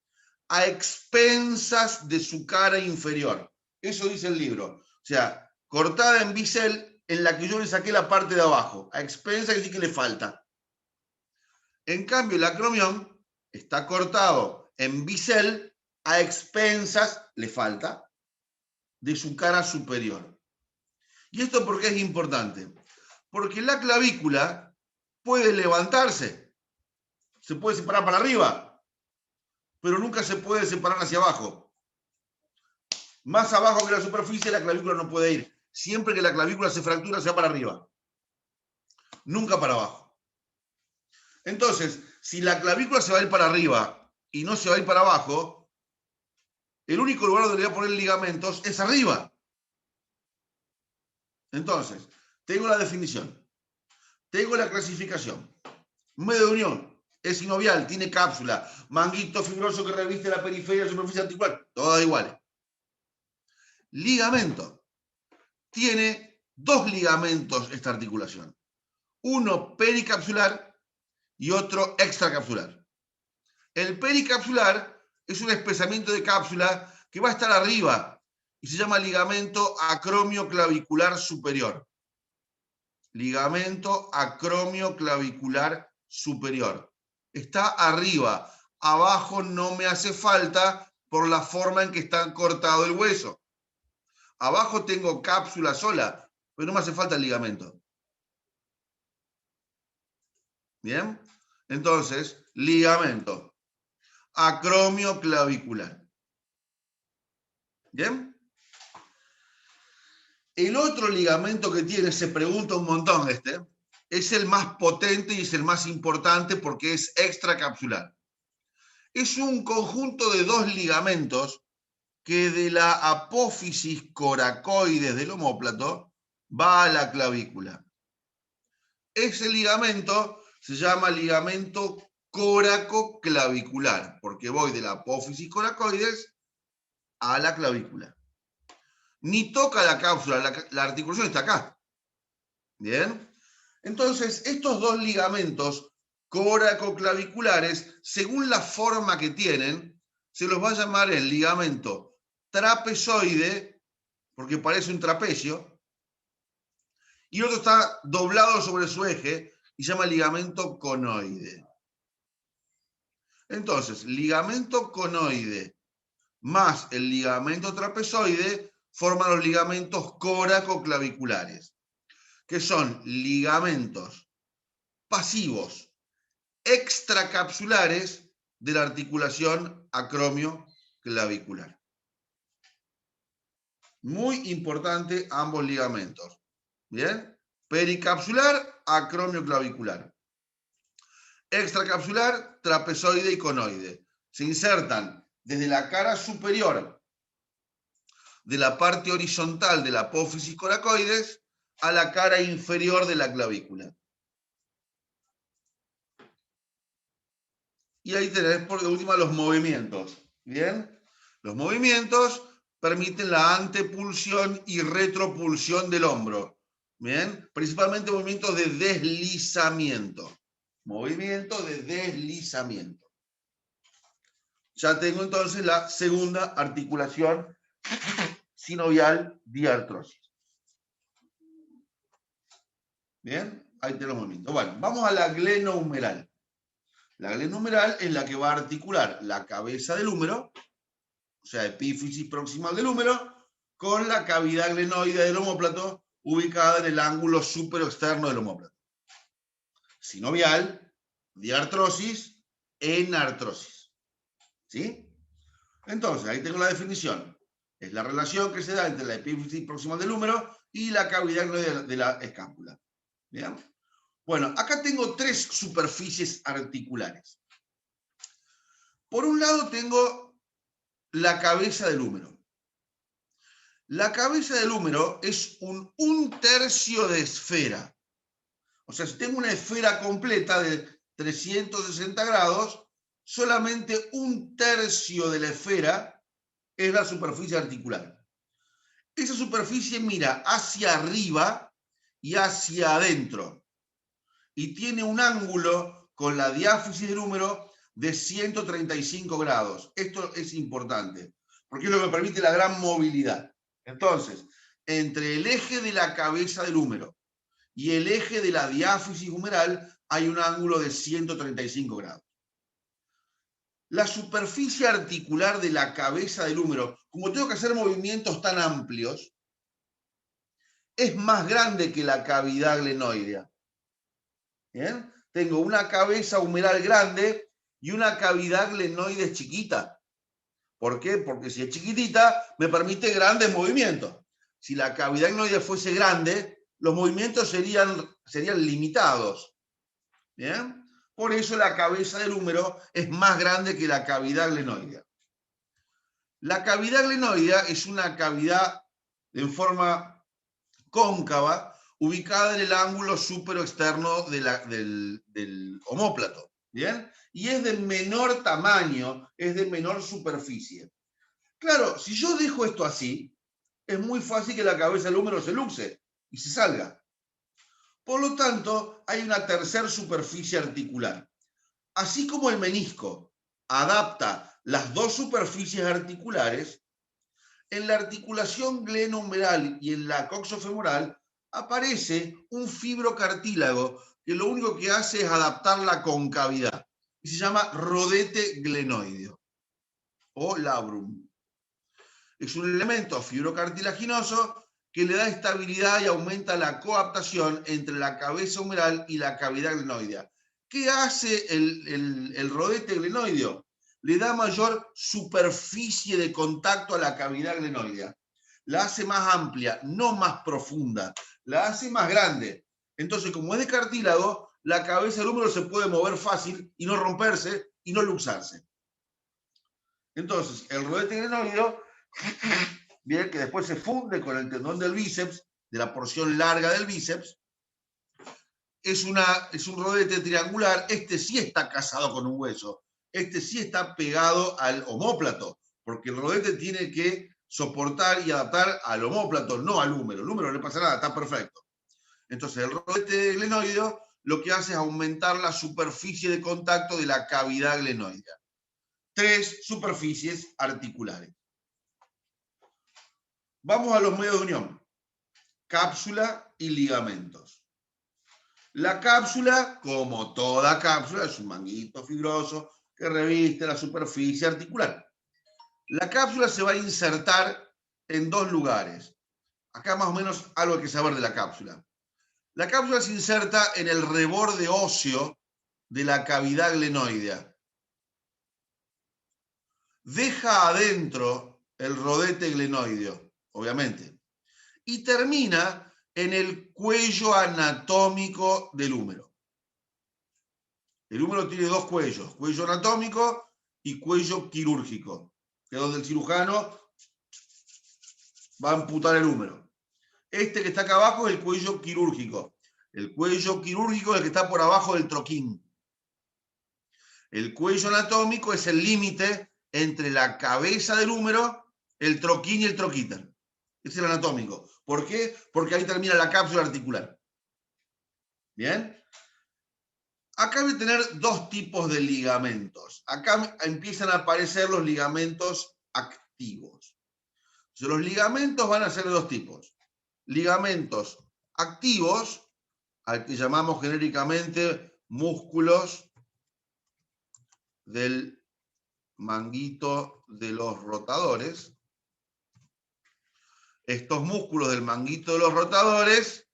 a expensas de su cara inferior. Eso dice el libro. O sea, cortada en bisel, en la que yo le saqué la parte de abajo. A expensas, que sí que le falta. En cambio, el acromión está cortado en bisel, a expensas, le falta, de su cara superior. ¿Y esto por qué es importante? Porque la clavícula puede levantarse, se puede separar para arriba, pero nunca se puede separar hacia abajo. Más abajo que la superficie, la clavícula no puede ir. Siempre que la clavícula se fractura, se va para arriba. Nunca para abajo. Entonces, si la clavícula se va a ir para arriba y no se va a ir para abajo, el único lugar donde voy a poner ligamentos es arriba. Entonces, tengo la definición. Tengo la clasificación. Medio de unión, es sinovial, tiene cápsula, manguito fibroso que reviste la periferia de la superficie articular, todas iguales. Ligamento. Tiene dos ligamentos esta articulación. Uno pericapsular y otro extracapsular. El pericapsular es un espesamiento de cápsula que va a estar arriba y se llama ligamento acromioclavicular superior. Ligamento acromioclavicular superior. Está arriba. Abajo no me hace falta por la forma en que está cortado el hueso. Abajo tengo cápsula sola, pero no me hace falta el ligamento. ¿Bien? Entonces, ligamento acromioclavicular. ¿Bien? El otro ligamento que tiene, se pregunta un montón este, es el más potente y es el más importante porque es extracapsular. Es un conjunto de dos ligamentos que de la apófisis coracoides del omóplato va a la clavícula. Ese ligamento se llama ligamento coracoclavicular, porque voy de la apófisis coracoides a la clavícula. Ni toca la cápsula, la articulación está acá. ¿Bien? Entonces, estos dos ligamentos coracoclaviculares, según la forma que tienen, se los va a llamar el ligamento trapezoide, porque parece un trapecio, y otro está doblado sobre su eje y se llama ligamento conoide. Entonces, ligamento conoide más el ligamento trapezoide forman los ligamentos coracoclaviculares, que son ligamentos pasivos extracapsulares de la articulación acromioclavicular. Muy importante ambos ligamentos. ¿Bien? Pericapsular, acromioclavicular. Extracapsular, trapezoide y conoide. Se insertan desde la cara superior de la parte horizontal de la apófisis coracoides a la cara inferior de la clavícula. Y ahí tenés por última los movimientos. ¿Bien? Los movimientos permiten la antepulsión y retropulsión del hombro. ¿Bien? Principalmente movimientos de deslizamiento. Movimiento de deslizamiento. Ya tengo entonces la segunda articulación sinovial diartrosis. ¿Bien? Ahí tenemos los movimientos. Bueno, vamos a la glenohumeral. La glenohumeral es la que va a articular la cabeza del húmero, o sea, epífisis proximal del húmero, con la cavidad glenoide del omóplato, ubicada en el ángulo superoexterno del omóplato. Sinovial, diartrosis, enartrosis. ¿Sí? Entonces, ahí tengo la definición. Es la relación que se da entre la epífisis proximal del húmero y la cavidad glenoide de la escápula. ¿Bien? Bueno, acá tengo tres superficies articulares. Por un lado tengo la cabeza del húmero. La cabeza del húmero es un tercio de esfera. O sea, si tengo una esfera completa de 360 grados, solamente un tercio de la esfera es la superficie articular. Esa superficie mira hacia arriba y hacia adentro. Y tiene un ángulo con la diáfisis del húmero de 135 grados. Esto es importante, porque es lo que permite la gran movilidad. Entonces, entre el eje de la cabeza del húmero y el eje de la diáfisis humeral hay un ángulo de 135 grados. La superficie articular de la cabeza del húmero, como tengo que hacer movimientos tan amplios, es más grande que la cavidad glenoidea. ¿Bien? Tengo una cabeza humeral grande y una cavidad glenoide chiquita. ¿Por qué? Porque si es chiquitita, me permite grandes movimientos. Si la cavidad glenoide fuese grande, los movimientos serían limitados. ¿Bien? Por eso la cabeza del húmero es más grande que la cavidad glenoidea. La cavidad glenoidea es una cavidad en forma cóncava ubicada en el ángulo superoexterno del omóplato. ¿Bien? Y es de menor tamaño, es de menor superficie. Claro, si yo dejo esto así, es muy fácil que la cabeza del húmero se luxe y se salga. Por lo tanto, hay una tercera superficie articular. Así como el menisco adapta las dos superficies articulares, en la articulación glenohumeral y en la coxofemoral aparece un fibrocartílago que lo único que hace es adaptar la concavidad y se llama rodete glenoideo o labrum. Es un elemento fibrocartilaginoso que le da estabilidad y aumenta la coaptación entre la cabeza humeral y la cavidad glenoidea. ¿Qué hace el rodete glenoideo? Le da mayor superficie de contacto a la cavidad glenoidea. La hace más amplia, no más profunda. La hace más grande. Entonces, como es de cartílago, la cabeza del húmero se puede mover fácil y no romperse y no luxarse. Entonces, el rodete glenoideo, bien, que después se funde con el tendón del bíceps, de la porción larga del bíceps, es un rodete triangular. Este sí está casado con un hueso. Este sí está pegado al omóplato, porque el rodete tiene que soportar y adaptar al omóplato, no al húmero. El húmero no le pasa nada, está perfecto. Entonces, el rodete glenoideo lo que hace es aumentar la superficie de contacto de la cavidad glenoidea. 3 superficies articulares. Vamos a los medios de unión. Cápsula y ligamentos. La cápsula, como toda cápsula, es un manguito fibroso que reviste la superficie articular. La cápsula se va a insertar en 2 lugares. Acá más o menos algo hay que saber de la cápsula. La cápsula se inserta en el reborde óseo de la cavidad glenoidea. Deja adentro el rodete glenoideo, obviamente, y termina en el cuello anatómico del húmero. El húmero tiene 2 cuellos, cuello anatómico y cuello quirúrgico, que es donde el cirujano va a amputar el húmero. Este que está acá abajo es el cuello quirúrgico. El cuello quirúrgico es el que está por abajo del troquín. El cuello anatómico es el límite entre la cabeza del húmero, el troquín y el troquíter. Es el anatómico. ¿Por qué? Porque ahí termina la cápsula articular. ¿Bien? Acá voy a tener 2 tipos de ligamentos. Acá empiezan a aparecer los ligamentos activos. Entonces, los ligamentos van a ser de 2 tipos. Ligamentos activos, al que llamamos genéricamente músculos del manguito de los rotadores. Estos músculos del manguito de los rotadores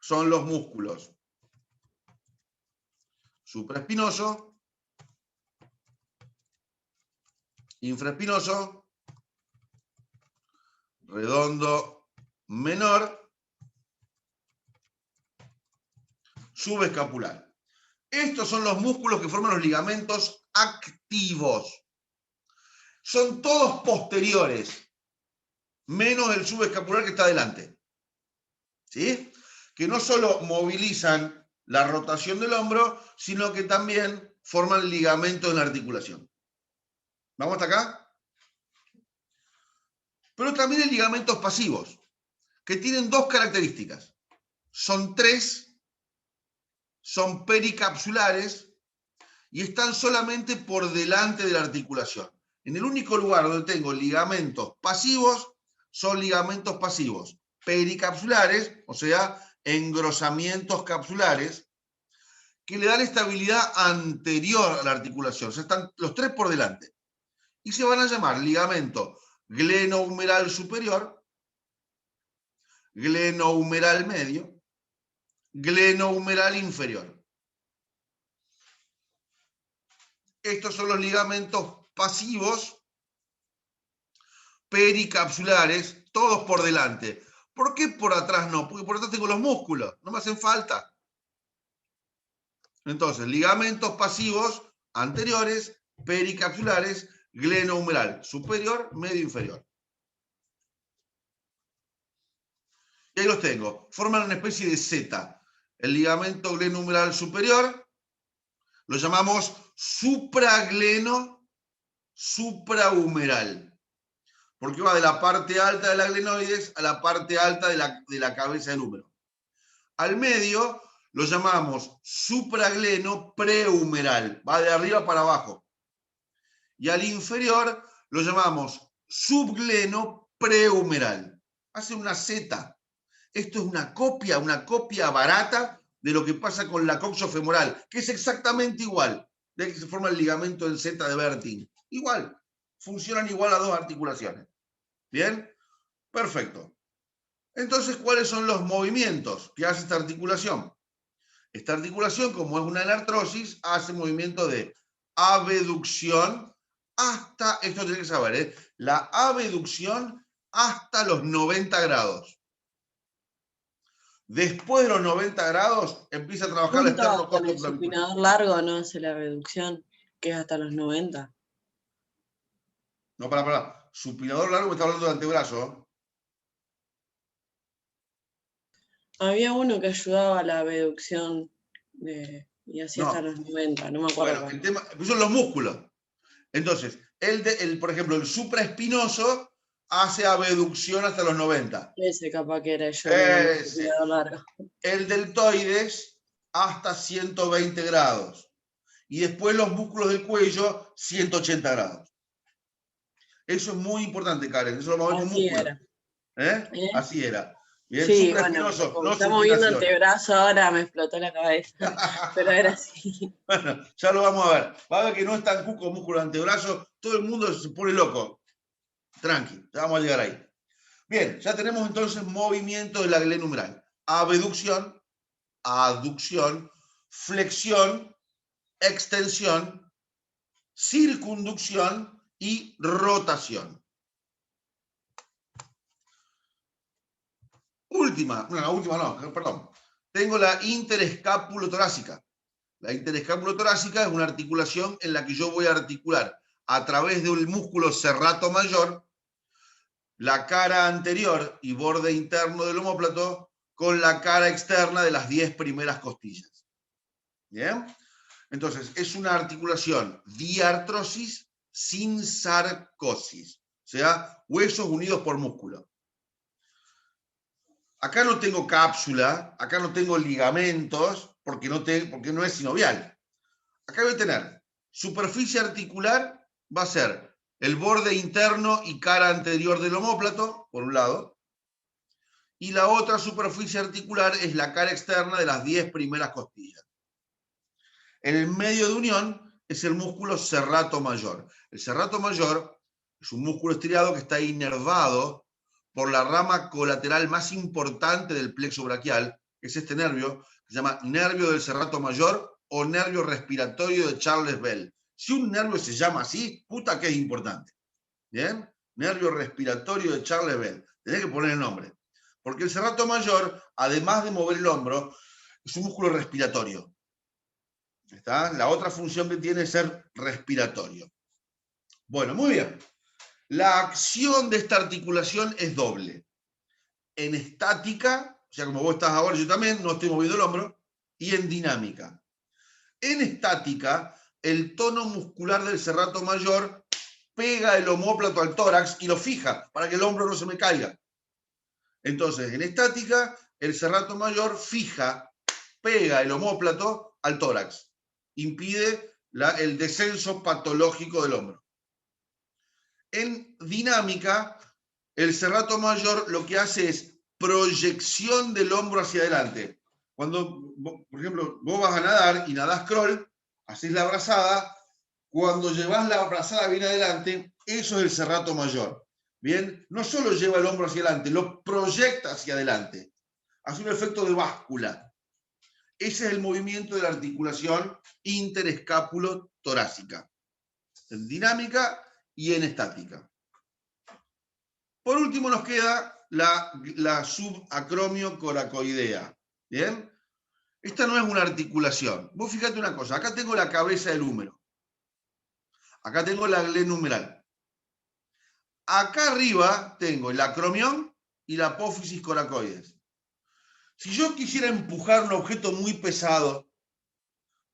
son los músculos supraespinoso, infraespinoso, redondo menor, subescapular. Estos son los músculos que forman los ligamentos activos. Son todos posteriores, menos el subescapular que está adelante. ¿Sí? Que no solo movilizan la rotación del hombro, sino que también forman ligamentos en la articulación. ¿Vamos hasta acá? Pero también hay ligamentos pasivos, que tienen 2 características. Son 3, son pericapsulares y están solamente por delante de la articulación. En el único lugar donde tengo ligamentos pasivos, son ligamentos pasivos pericapsulares, o sea, engrosamientos capsulares, que le dan estabilidad anterior a la articulación. O sea, están los 3 por delante. Y se van a llamar ligamento glenohumeral superior, glenohumeral medio, glenohumeral inferior. Estos son los ligamentos pasivos pericapsulares, todos por delante. ¿Por qué por atrás no? Porque por atrás tengo los músculos, no me hacen falta. Entonces, ligamentos pasivos anteriores, pericapsulares, glenohumeral superior, medio, inferior. Y ahí los tengo. Forman una especie de Z. El ligamento glenohumeral superior lo llamamos supragleno suprahumeral, porque va de la parte alta de la glenoides a la parte alta de la cabeza del húmero. Al medio lo llamamos supragleno prehumeral, va de arriba para abajo. Y al inferior lo llamamos subgleno prehumeral. Hace una Z. Esto es una copia barata de lo que pasa con la coxofemoral, que es exactamente igual, de que se forma el ligamento en Z de Bertin. Igual, funcionan igual las 2 articulaciones. ¿Bien? Perfecto. Entonces, ¿cuáles son los movimientos que hace esta articulación? Esta articulación, como es una anartrosis, hace movimiento de abducción hasta, esto tiene que saber, la abducción hasta los 90 grados. Después de los 90 grados, empieza a trabajar el Junto con esternocósteo el clavicular. supinador largo no hace la abducción, que es hasta los 90. No, para. Supinador largo me está hablando del antebrazo, ¿eh? Había uno que ayudaba a la abducción y así hasta No. los 90, no me acuerdo Bueno, cuál. el tema, pues son los músculos. Entonces, por ejemplo, el supraespinoso hace abducción hasta los 90. Ese capaz que era yo, que era el Ese. supinador largo. El deltoides hasta 120 grados. Y después los músculos del cuello, 180 grados. Eso es muy importante, Karen. Eso lo vamos a ver con Así músculos. era. ¿Eh? Así era. Bien, Sí, bueno, pero supraespinoso, como no estamos viendo supinación. antebrazo ahora me explotó la cabeza. Pero era así. Bueno, ya lo vamos a ver. Va a ver que no es tan cuco músculo antebrazo. Todo el mundo se pone loco. Tranqui, ya vamos a llegar ahí. Bien, ya tenemos entonces movimiento de la glé numeral. Abducción, aducción, flexión, extensión, circunducción y rotación. Última no, perdón. Tengo la interescapulotorácica. La interescapulotorácica es una articulación en la que yo voy a articular a través del músculo serrato mayor la cara anterior y borde interno del omóplato con la cara externa de las 10 primeras costillas. ¿Bien? Entonces, es una articulación diartrosis sin sarcosis, o sea, huesos unidos por músculo. Acá no tengo cápsula, acá no tengo ligamentos, porque no es sinovial. Acá voy a tener superficie articular, va a ser el borde interno y cara anterior del omóplato, por un lado, y la otra superficie articular es la cara externa de las 10 primeras costillas. En el medio de unión es el músculo serrato mayor. El serrato mayor es un músculo estriado que está inervado por la rama colateral más importante del plexo braquial, que es este nervio, que se llama nervio del serrato mayor o nervio respiratorio de Charles Bell. Si un nervio se llama así, puta que es importante. ¿Bien? Nervio respiratorio de Charles Bell. Tenés que poner el nombre. Porque el serrato mayor, además de mover el hombro, es un músculo respiratorio. ¿Está? La otra función que tiene es ser respiratorio. Bueno, muy bien. La acción de esta articulación es doble. En estática, o sea, como vos estás ahora, yo también, no estoy moviendo el hombro, y en dinámica. En estática, el tono muscular del serrato mayor pega el omóplato al tórax y lo fija para que el hombro no se me caiga. Entonces, en estática, el serrato mayor pega el omóplato al tórax. Impide el descenso patológico del hombro. En dinámica, el serrato mayor lo que hace es proyección del hombro hacia adelante. Cuando, por ejemplo, vos vas a nadar y nadás crawl, haces la brazada, cuando llevas la brazada bien adelante, eso es el serrato mayor. Bien, no solo lleva el hombro hacia adelante, lo proyecta hacia adelante. Hace un efecto de báscula. Ese es el movimiento de la articulación interescápulo-torácica. En dinámica y en estática. Por último nos queda la subacromio-coracoidea. ¿Bien? Esta no es una articulación. Vos fíjate una cosa, acá tengo la cabeza del húmero. Acá tengo la glé numeral. Acá arriba tengo el acromión y la apófisis coracoides. Si yo quisiera empujar un objeto muy pesado,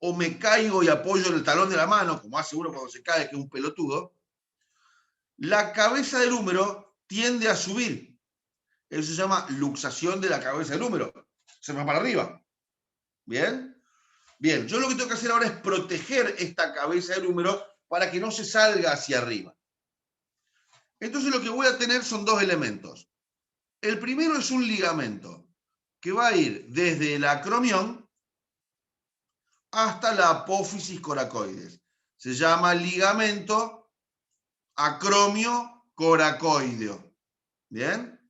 o me caigo y apoyo el talón de la mano, como hace uno cuando se cae, que es un pelotudo, la cabeza del húmero tiende a subir. Eso se llama luxación de la cabeza del húmero. Se va para arriba. ¿Bien? Bien, yo lo que tengo que hacer ahora es proteger esta cabeza del húmero para que no se salga hacia arriba. Entonces lo que voy a tener son dos elementos. El primero es un ligamento que va a ir desde el acromión hasta la apófisis coracoides. Se llama ligamento acromio-coracoideo. ¿Bien?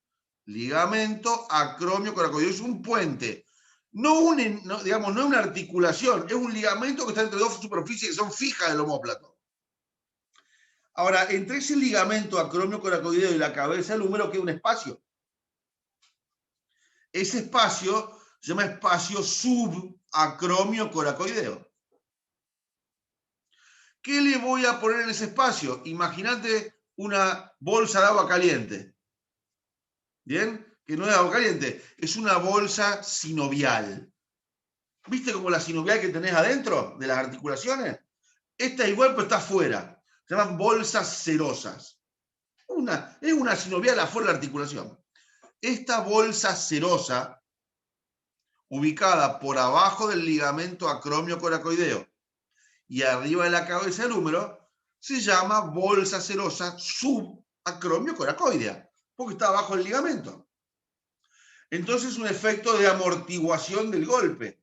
Ligamento acromio-coracoideo. Es un puente. Digamos, no es una articulación, es un ligamento que está entre dos superficies que son fijas del omóplato. Ahora, entre ese ligamento acromio-coracoideo y la cabeza del húmero queda un espacio. Ese espacio se llama espacio subacromio coracoideo. ¿Qué le voy a poner en ese espacio? Imagínate una bolsa de agua caliente. ¿Bien? Que no es agua caliente, es una bolsa sinovial. ¿Viste como la sinovial que tenés adentro de las articulaciones? Esta igual, pero está afuera. Se llaman bolsas serosas. Es una sinovial afuera de la articulación. Esta bolsa serosa, ubicada por abajo del ligamento acromio coracoideo y arriba de la cabeza del húmero, se llama bolsa serosa subacromio coracoidea, porque está abajo del ligamento. Entonces es un efecto de amortiguación del golpe.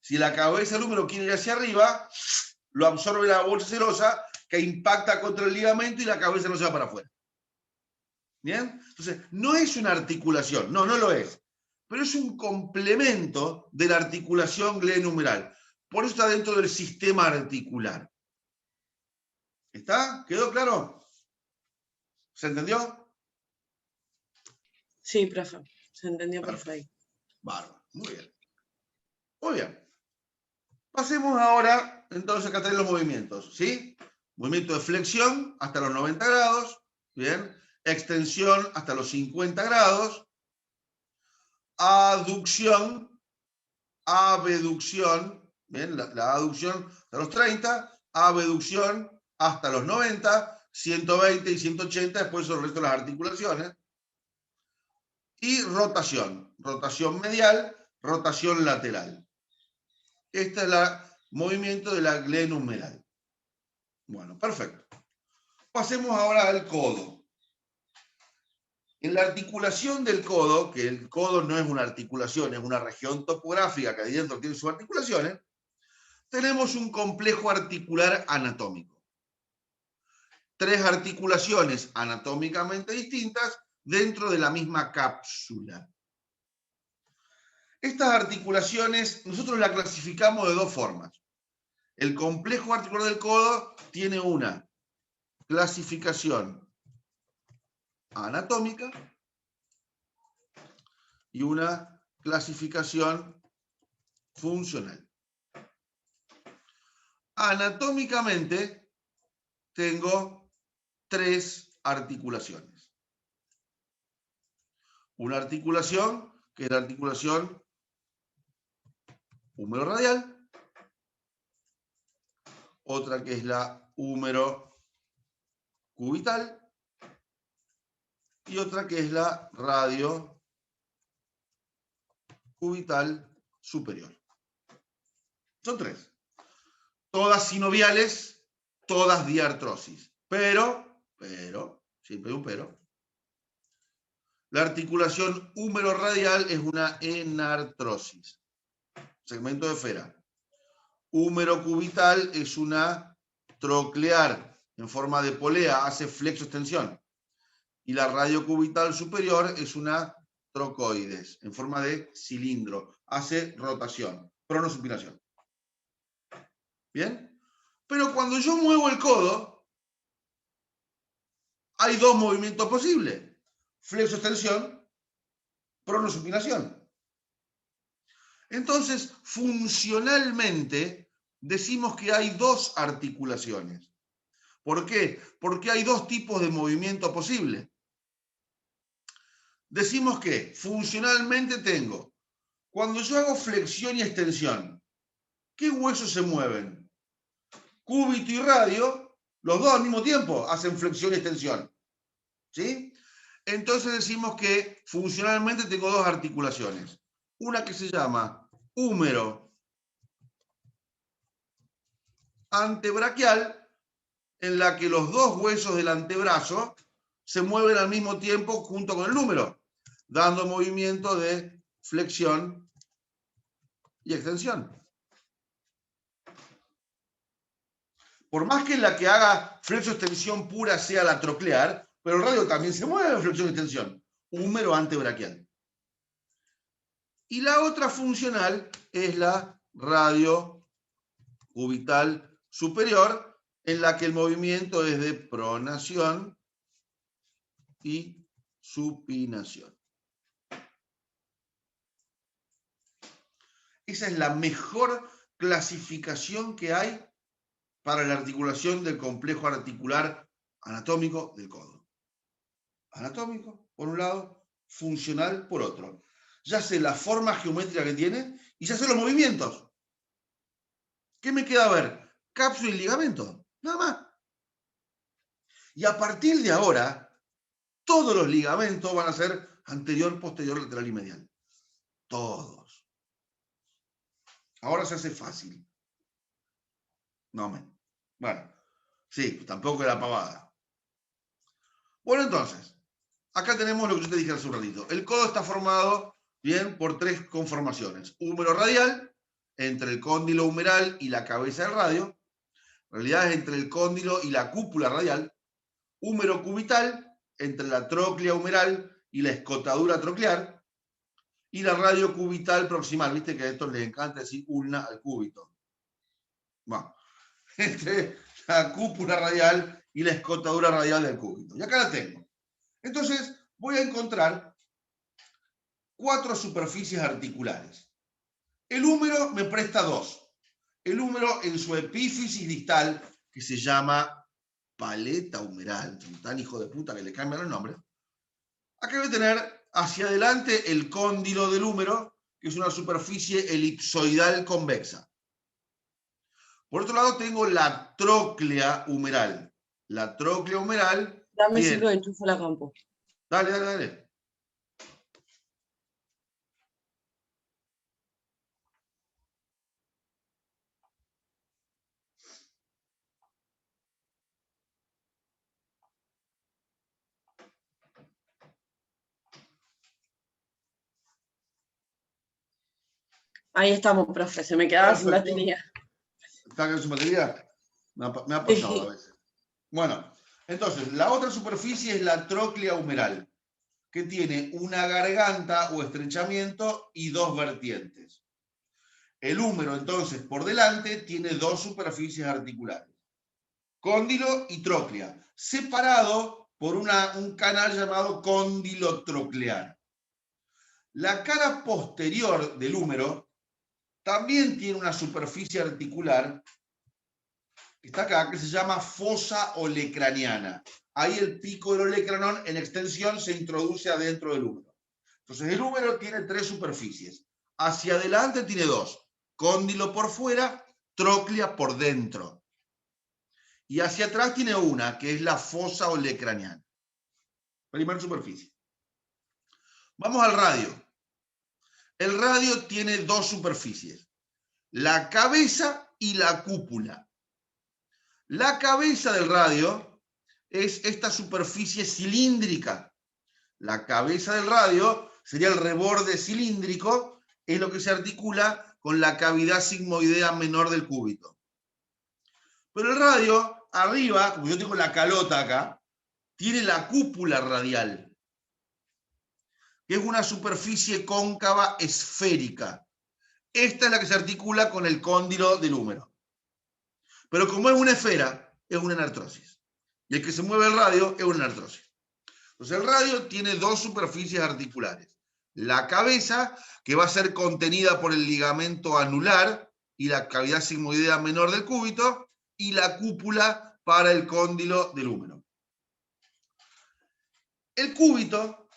Si la cabeza del húmero quiere ir hacia arriba, lo absorbe la bolsa serosa que impacta contra el ligamento y la cabeza no se va para afuera. ¿Bien? Entonces, no es una articulación, no lo es, pero es un complemento de la articulación glenohumeral. Por eso está dentro del sistema articular. ¿Está? ¿Quedó claro? ¿Se entendió? Sí, profe, se entendió perfecto. Bárbaro, muy bien. Muy bien. Pasemos ahora, entonces, acá tenemos los movimientos, ¿sí? Movimiento de flexión hasta los 90 grados, ¿bien? Extensión hasta los 50 grados. Aducción, abducción, ¿bien? La aducción hasta los 30, abducción hasta los 90, 120 y 180, después el resto de las articulaciones. Y rotación, rotación medial, rotación lateral. Este es el movimiento de la glenohumeral. Bueno, perfecto. Pasemos ahora al codo. En la articulación del codo, que el codo no es una articulación, es una región topográfica que ahí dentro tiene sus articulaciones, tenemos un complejo articular anatómico. 3 articulaciones anatómicamente distintas dentro de la misma cápsula. Estas articulaciones nosotros las clasificamos de 2 formas. El complejo articular del codo tiene una clasificación anatómica y una clasificación funcional. Anatómicamente tengo 3 articulaciones. Una articulación que es la articulación húmero radial, otra que es la húmero cubital y otra que es la radio cubital superior. Son 3. Todas sinoviales, todas diartrosis. Pero, siempre hay un pero, la articulación húmero radial es una enartrosis. Segmento de esfera. Húmero cubital es una troclear en forma de polea, hace flexo-extensión. Y la radio cubital superior es una trocoides, en forma de cilindro, hace rotación, pronosupinación. ¿Bien? Pero cuando yo muevo el codo, hay 2 movimientos posibles. Flexo-extensión, pronosupinación. Entonces, funcionalmente, decimos que hay 2 articulaciones. ¿Por qué? Porque hay 2 tipos de movimiento posible. Decimos que funcionalmente tengo, cuando yo hago flexión y extensión, ¿qué huesos se mueven? Cúbito y radio, los 2 al mismo tiempo hacen flexión y extensión. ¿Sí? Entonces decimos que funcionalmente tengo 2 articulaciones. Una que se llama húmero antebraquial, en la que los 2 huesos del antebrazo se mueven al mismo tiempo junto con el húmero, dando movimiento de flexión y extensión. Por más que en la que haga flexo-extensión pura sea la troclear, pero el radio también se mueve en flexión y extensión. Húmero antebraquial. Y la otra funcional es la radio cubital superior, en la que el movimiento es de pronación y supinación. esa es la mejor clasificación que hay para la articulación del complejo articular anatómico del codo. Anatómico, por un lado, funcional, por otro. Ya sé la forma geométrica que tiene y ya sé los movimientos. ¿Qué me queda ver? Cápsula y ligamento, nada más. Y a partir de ahora, todos los ligamentos van a ser anterior, posterior, lateral y medial. Todos. Ahora se hace fácil. No, men. Bueno, sí, tampoco era pavada. Bueno, entonces, acá tenemos lo que yo te dije hace un ratito. El codo está formado, bien, por tres conformaciones. Húmero radial, entre el cóndilo humeral y la cabeza del radio. En realidad es entre el cóndilo y la cúpula radial. Húmero cubital, entre la tróclea humeral y la escotadura troclear. Y la radio cubital proximal. Viste que a estos les encanta decir ulna al cúbito. Bueno, entre la cúpula radial y la escotadura radial del cúbito. Y acá la tengo. Entonces, voy a encontrar 4 superficies articulares. El húmero me presta 2. El húmero en su epífisis distal, que se llama paleta humeral, son tan hijo de puta que le cambian el nombre. Acá voy a tener hacia adelante el cóndilo del húmero, que es una superficie elipsoidal convexa. Por otro lado tengo la tróclea humeral. La tróclea humeral... Dame 5 de enchufo la campo. Dale, dale, dale. Ahí estamos, profe, se me quedaba sin batería. ¿Está con su batería? Me ha pasado a veces. Bueno, entonces, la otra superficie es la tróclea humeral, que tiene una garganta o estrechamiento y 2 vertientes. El húmero, entonces, por delante, tiene 2 superficies articulares, cóndilo y tróclea, separado por un canal llamado cóndilo troclear. La cara posterior del húmero también tiene una superficie articular, que está acá, que se llama fosa olecraniana. Ahí el pico del olecranon en extensión se introduce adentro del húmero. Entonces el húmero tiene 3 superficies. Hacia adelante tiene 2. Cóndilo por fuera, tróclea por dentro. Y hacia atrás tiene una, que es la fosa olecraniana. Primera superficie. Vamos al radio. El radio tiene 2 superficies. La cabeza y la cúpula. La cabeza del radio es esta superficie cilíndrica. La cabeza del radio sería el reborde cilíndrico, es lo que se articula con la cavidad sigmoidea menor del cúbito. Pero el radio, arriba, como yo tengo la calota acá, tiene la cúpula radial, que es una superficie cóncava esférica. Esta es la que se articula con el cóndilo del húmero. Pero como es una esfera, es una anartrosis. Y el que se mueve el radio es una anartrosis. Entonces el radio tiene 2 superficies articulares. La cabeza, que va a ser contenida por el ligamento anular y la cavidad sigmoidea menor del cúbito, y la cúpula para el cóndilo del húmero. El cúbito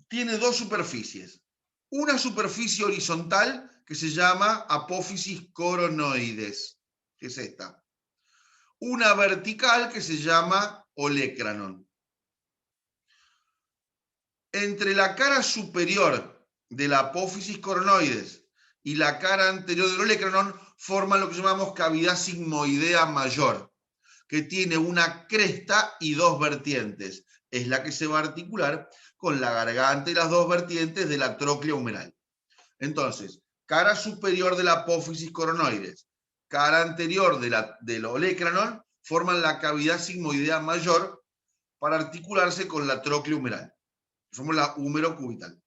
tiene 2 superficies. Una superficie horizontal que se llama apófisis coronoides, que es esta. Una vertical que se llama olecranon. Entre la cara superior de la apófisis coronoides y la cara anterior del olecranon forman lo que llamamos cavidad sigmoidea mayor, que tiene una cresta y 2 vertientes. Es la que se va a articular con la garganta y las 2 vertientes de la tróclea humeral. Entonces, cara superior de la apófisis coronoides, cara anterior del olecranon forman la cavidad sigmoidea mayor para articularse con la tróclea humeral. Somos la húmero cubital.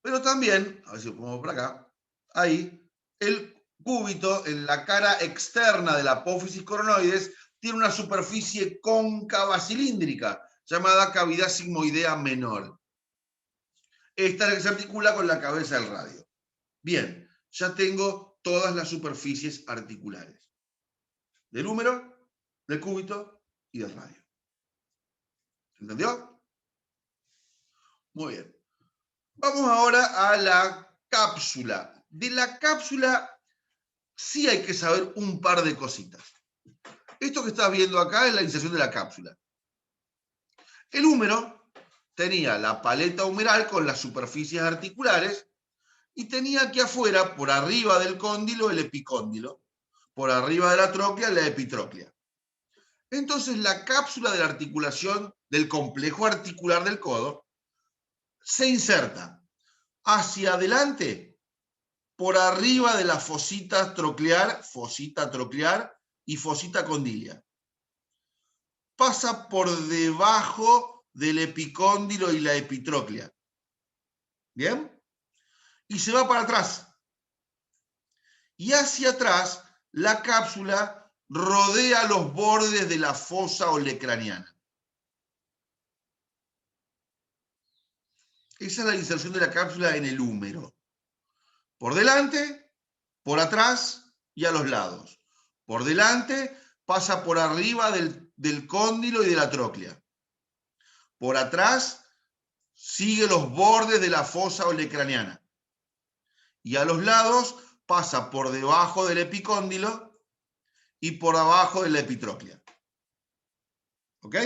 Pero también, a ver si lo ponemos por acá, ahí, el cúbito en la cara externa de la apófisis coronoides tiene una superficie cóncava cilíndrica llamada cavidad sigmoidea menor. Esta es la que se articula con la cabeza del radio. Bien, ya tengo todas las superficies articulares. Del húmero, del cúbito y del radio. ¿Entendió? Muy bien. Vamos ahora a la cápsula. De la cápsula sí hay que saber un par de cositas. Esto que estás viendo acá es la inserción de la cápsula. El húmero tenía la paleta humeral con las superficies articulares y tenía aquí afuera, por arriba del cóndilo, el epicóndilo. Por arriba de la tróclea, la epitróclea. Entonces, la cápsula de la articulación del complejo articular del codo se inserta hacia adelante, por arriba de la fosita troclear y fosita condilia. Pasa por debajo del epicóndilo y la epitróclea. ¿Bien? Y se va para atrás. Y hacia atrás, la cápsula rodea los bordes de la fosa olecraniana. Esa es la inserción de la cápsula en el húmero. Por delante, por atrás y a los lados. Por delante pasa por arriba del cóndilo y de la tróclea. Por atrás sigue los bordes de la fosa olecraniana. Y a los lados pasa por debajo del epicóndilo y por abajo de la epitróclea. ¿Ok?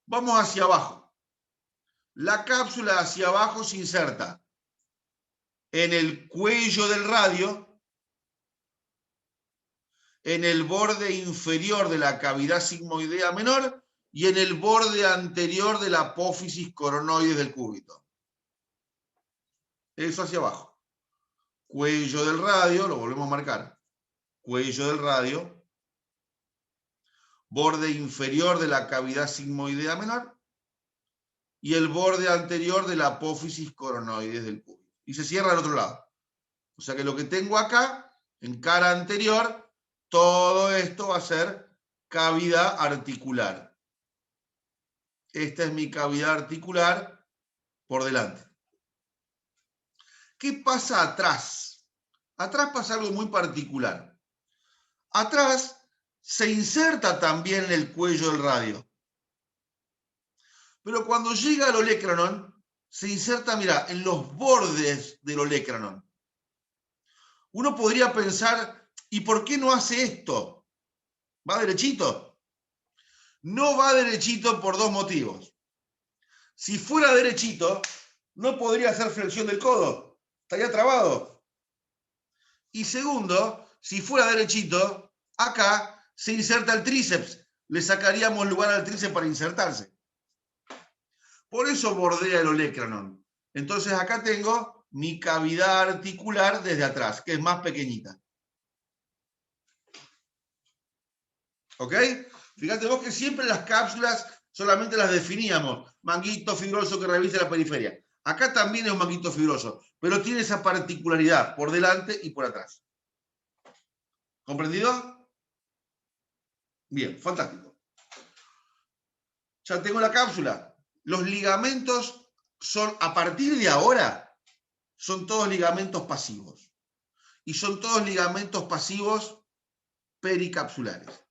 Vamos hacia abajo. La cápsula hacia abajo se inserta en el cuello del radio, en el borde inferior de la cavidad sigmoidea menor y en el borde anterior de la apófisis coronoides del cúbito. Eso hacia abajo. Cuello del radio, lo volvemos a marcar. Cuello del radio, borde inferior de la cavidad sigmoidea menor y el borde anterior de la apófisis coronoides del cúbito. Y se cierra al otro lado. O sea que lo que tengo acá, en cara anterior, todo esto va a ser cavidad articular. Esta es mi cavidad articular por delante. ¿Qué pasa atrás? Atrás pasa algo muy particular. Atrás se inserta también en el cuello del radio. Pero cuando llega al olecranon, se inserta, mira, en los bordes del olecranon. Uno podría pensar, ¿y por qué no hace esto? ¿Va derechito? No va derechito por dos motivos. Si fuera derechito, no podría hacer flexión del codo. Estaría trabado. Y segundo, si fuera derechito, acá se inserta el tríceps. Le sacaríamos lugar al tríceps para insertarse. Por eso bordea el olecranon. Entonces acá tengo mi cavidad articular desde atrás, que es más pequeñita. ¿Ok? Fíjate vos que siempre las cápsulas solamente las definíamos. Manguito fibroso que reviste la periferia. Acá también es un manguito fibroso, pero tiene esa particularidad por delante y por atrás. ¿Comprendido? Bien, fantástico. Ya tengo la cápsula. Los ligamentos son, a partir de ahora, son todos ligamentos pasivos. Y son todos ligamentos pasivos pericapsulares.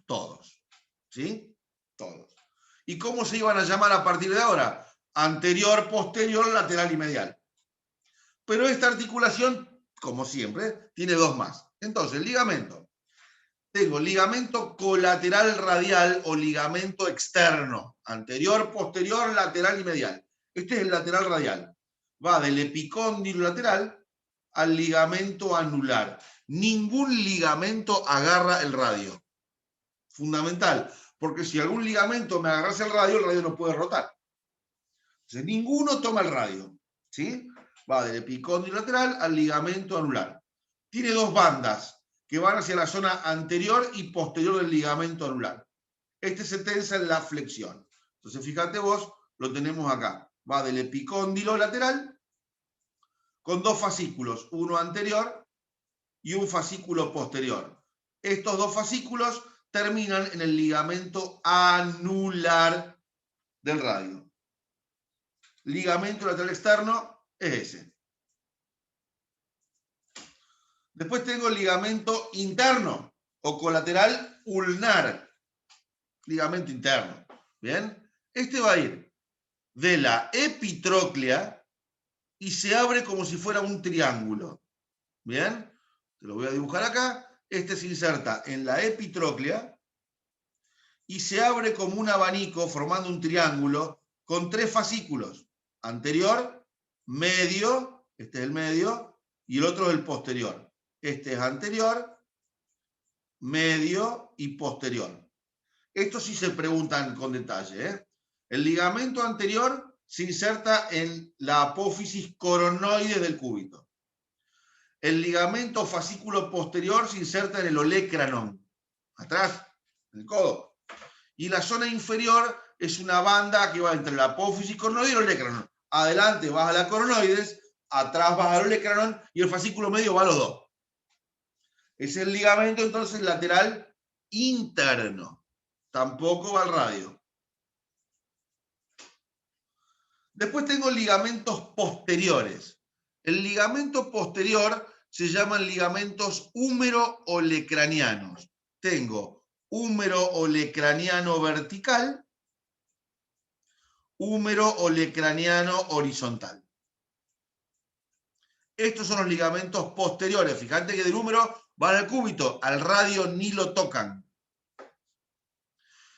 Todos. ¿Sí? Todos. ¿Y cómo se iban a llamar a partir de ahora? Anterior, posterior, lateral y medial. Pero esta articulación, como siempre, tiene dos más. Entonces, el ligamento. Tengo ligamento colateral radial o ligamento externo. Anterior, posterior, lateral y medial. Este es el lateral radial. Va del epicóndilo lateral al ligamento anular. Ningún ligamento agarra el radio. Fundamental. Porque si algún ligamento me agarrase el radio no puede rotar. Entonces, ninguno toma el radio. ¿Sí? Va del epicóndilo lateral al ligamento anular. Tiene dos bandas que van hacia la zona anterior y posterior del ligamento anular. Este se tensa en la flexión. Entonces, fíjate vos, lo tenemos acá. Va del epicóndilo lateral con dos fascículos, uno anterior y un fascículo posterior. Estos dos fascículos terminan en el ligamento anular del radio. Ligamento lateral externo es ese. Después tengo el ligamento interno o colateral ulnar. Ligamento interno. ¿Bien? Este va a ir de la epitróclea y se abre como si fuera un triángulo. ¿Bien? Te lo voy a dibujar acá. Este se inserta en la epitróclea y se abre como un abanico formando un triángulo con 3 fascículos. Anterior, medio, este es el medio, y el otro es el posterior. Este es anterior, medio y posterior. Esto sí se preguntan con detalle, ¿eh? El ligamento anterior se inserta en la apófisis coronoide del cúbito. El ligamento fascículo posterior se inserta en el olecranon, atrás, en el codo. Y la zona inferior es una banda que va entre la apófisis coronoide y el olecranon. Adelante vas a la coronoides, atrás vas al olecranon y el fascículo medio va a los dos. Es el ligamento entonces lateral interno. Tampoco va al radio. Después tengo ligamentos posteriores. El ligamento posterior se llaman ligamentos húmero-olecranianos. Tengo húmero-olecraniano vertical, húmero-olecraniano horizontal. Estos son los ligamentos posteriores. Fíjate que del húmero van al cúbito, al radio ni lo tocan.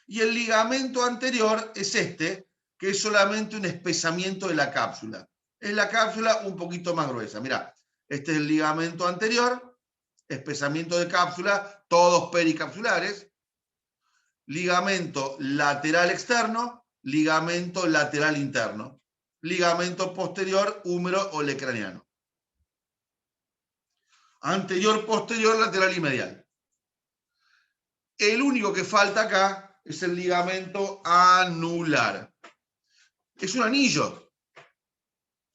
Y el ligamento anterior es este, que es solamente un espesamiento de la cápsula. Es la cápsula un poquito más gruesa. Mirá, este es el ligamento anterior, espesamiento de cápsula, todos pericapsulares. Ligamento lateral externo, ligamento lateral interno. Ligamento posterior, húmero olecraniano. Anterior, posterior, lateral y medial. El único que falta acá es el ligamento anular. Es un anillo,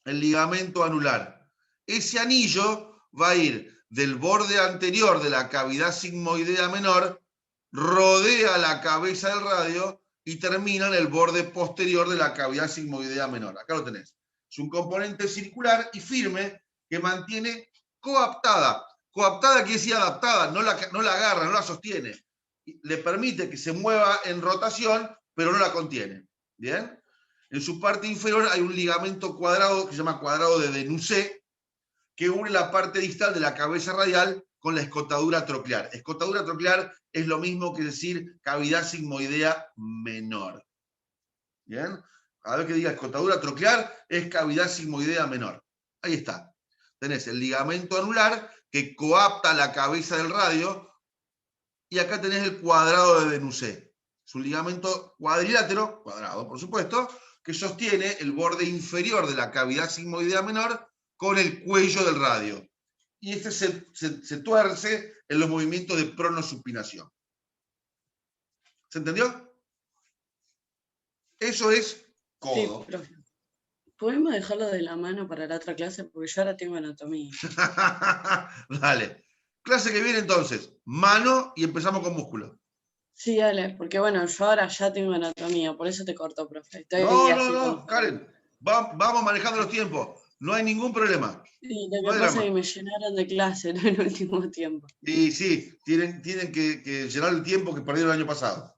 el ligamento anular. Ese anillo va a ir del borde anterior de la cavidad sigmoidea menor, rodea la cabeza del radio y termina en el borde posterior de la cavidad sigmoidea menor. Acá lo tenés. Es un componente circular y firme que mantiene coaptada. Coaptada quiere decir adaptada, no la agarra, no la sostiene. Le permite que se mueva en rotación, pero no la contiene. ¿Bien? En su parte inferior hay un ligamento cuadrado que se llama cuadrado de Denusé, que une la parte distal de la cabeza radial con la escotadura troclear. Escotadura troclear es lo mismo que decir cavidad sigmoidea menor. ¿Bien? Cada vez que diga escotadura troclear es cavidad sigmoidea menor. Ahí está. Tenés el ligamento anular que coapta la cabeza del radio y acá tenés el cuadrado de Denusé. Es un ligamento cuadrilátero, cuadrado por supuesto, que sostiene el borde inferior de la cavidad sigmoidea menor con el cuello del radio. Y este se tuerce en los movimientos de pronosupinación. ¿Se entendió? Eso es codo. Sí, profe. ¿Podemos dejarlo de la mano para la otra clase? Porque yo ahora tengo anatomía. Dale. Clase que viene entonces, mano y empezamos con músculo. Sí, dale, porque bueno, yo ahora ya tengo anatomía, por eso te corto, profe. Estoy No, Karen, vamos manejando los tiempos, no hay ningún problema. Sí, lo que pasa es que me llenaron de clase en el último tiempo. Y sí, tienen que llenar el tiempo que perdieron el año pasado.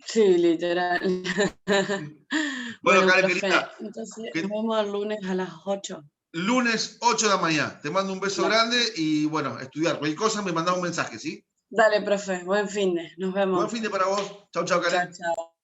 Sí, literal. Bueno, Karen, profe, querida, entonces nos vemos el lunes a las 8. Lunes 8 de la mañana. Te mando un beso grande y bueno, estudiar. Cualquier cosa me mandás un mensaje, ¿sí? Dale, profe, buen fin de. Nos vemos. Buen fin de para vos. Chau, chau, Karen. Chao, chao.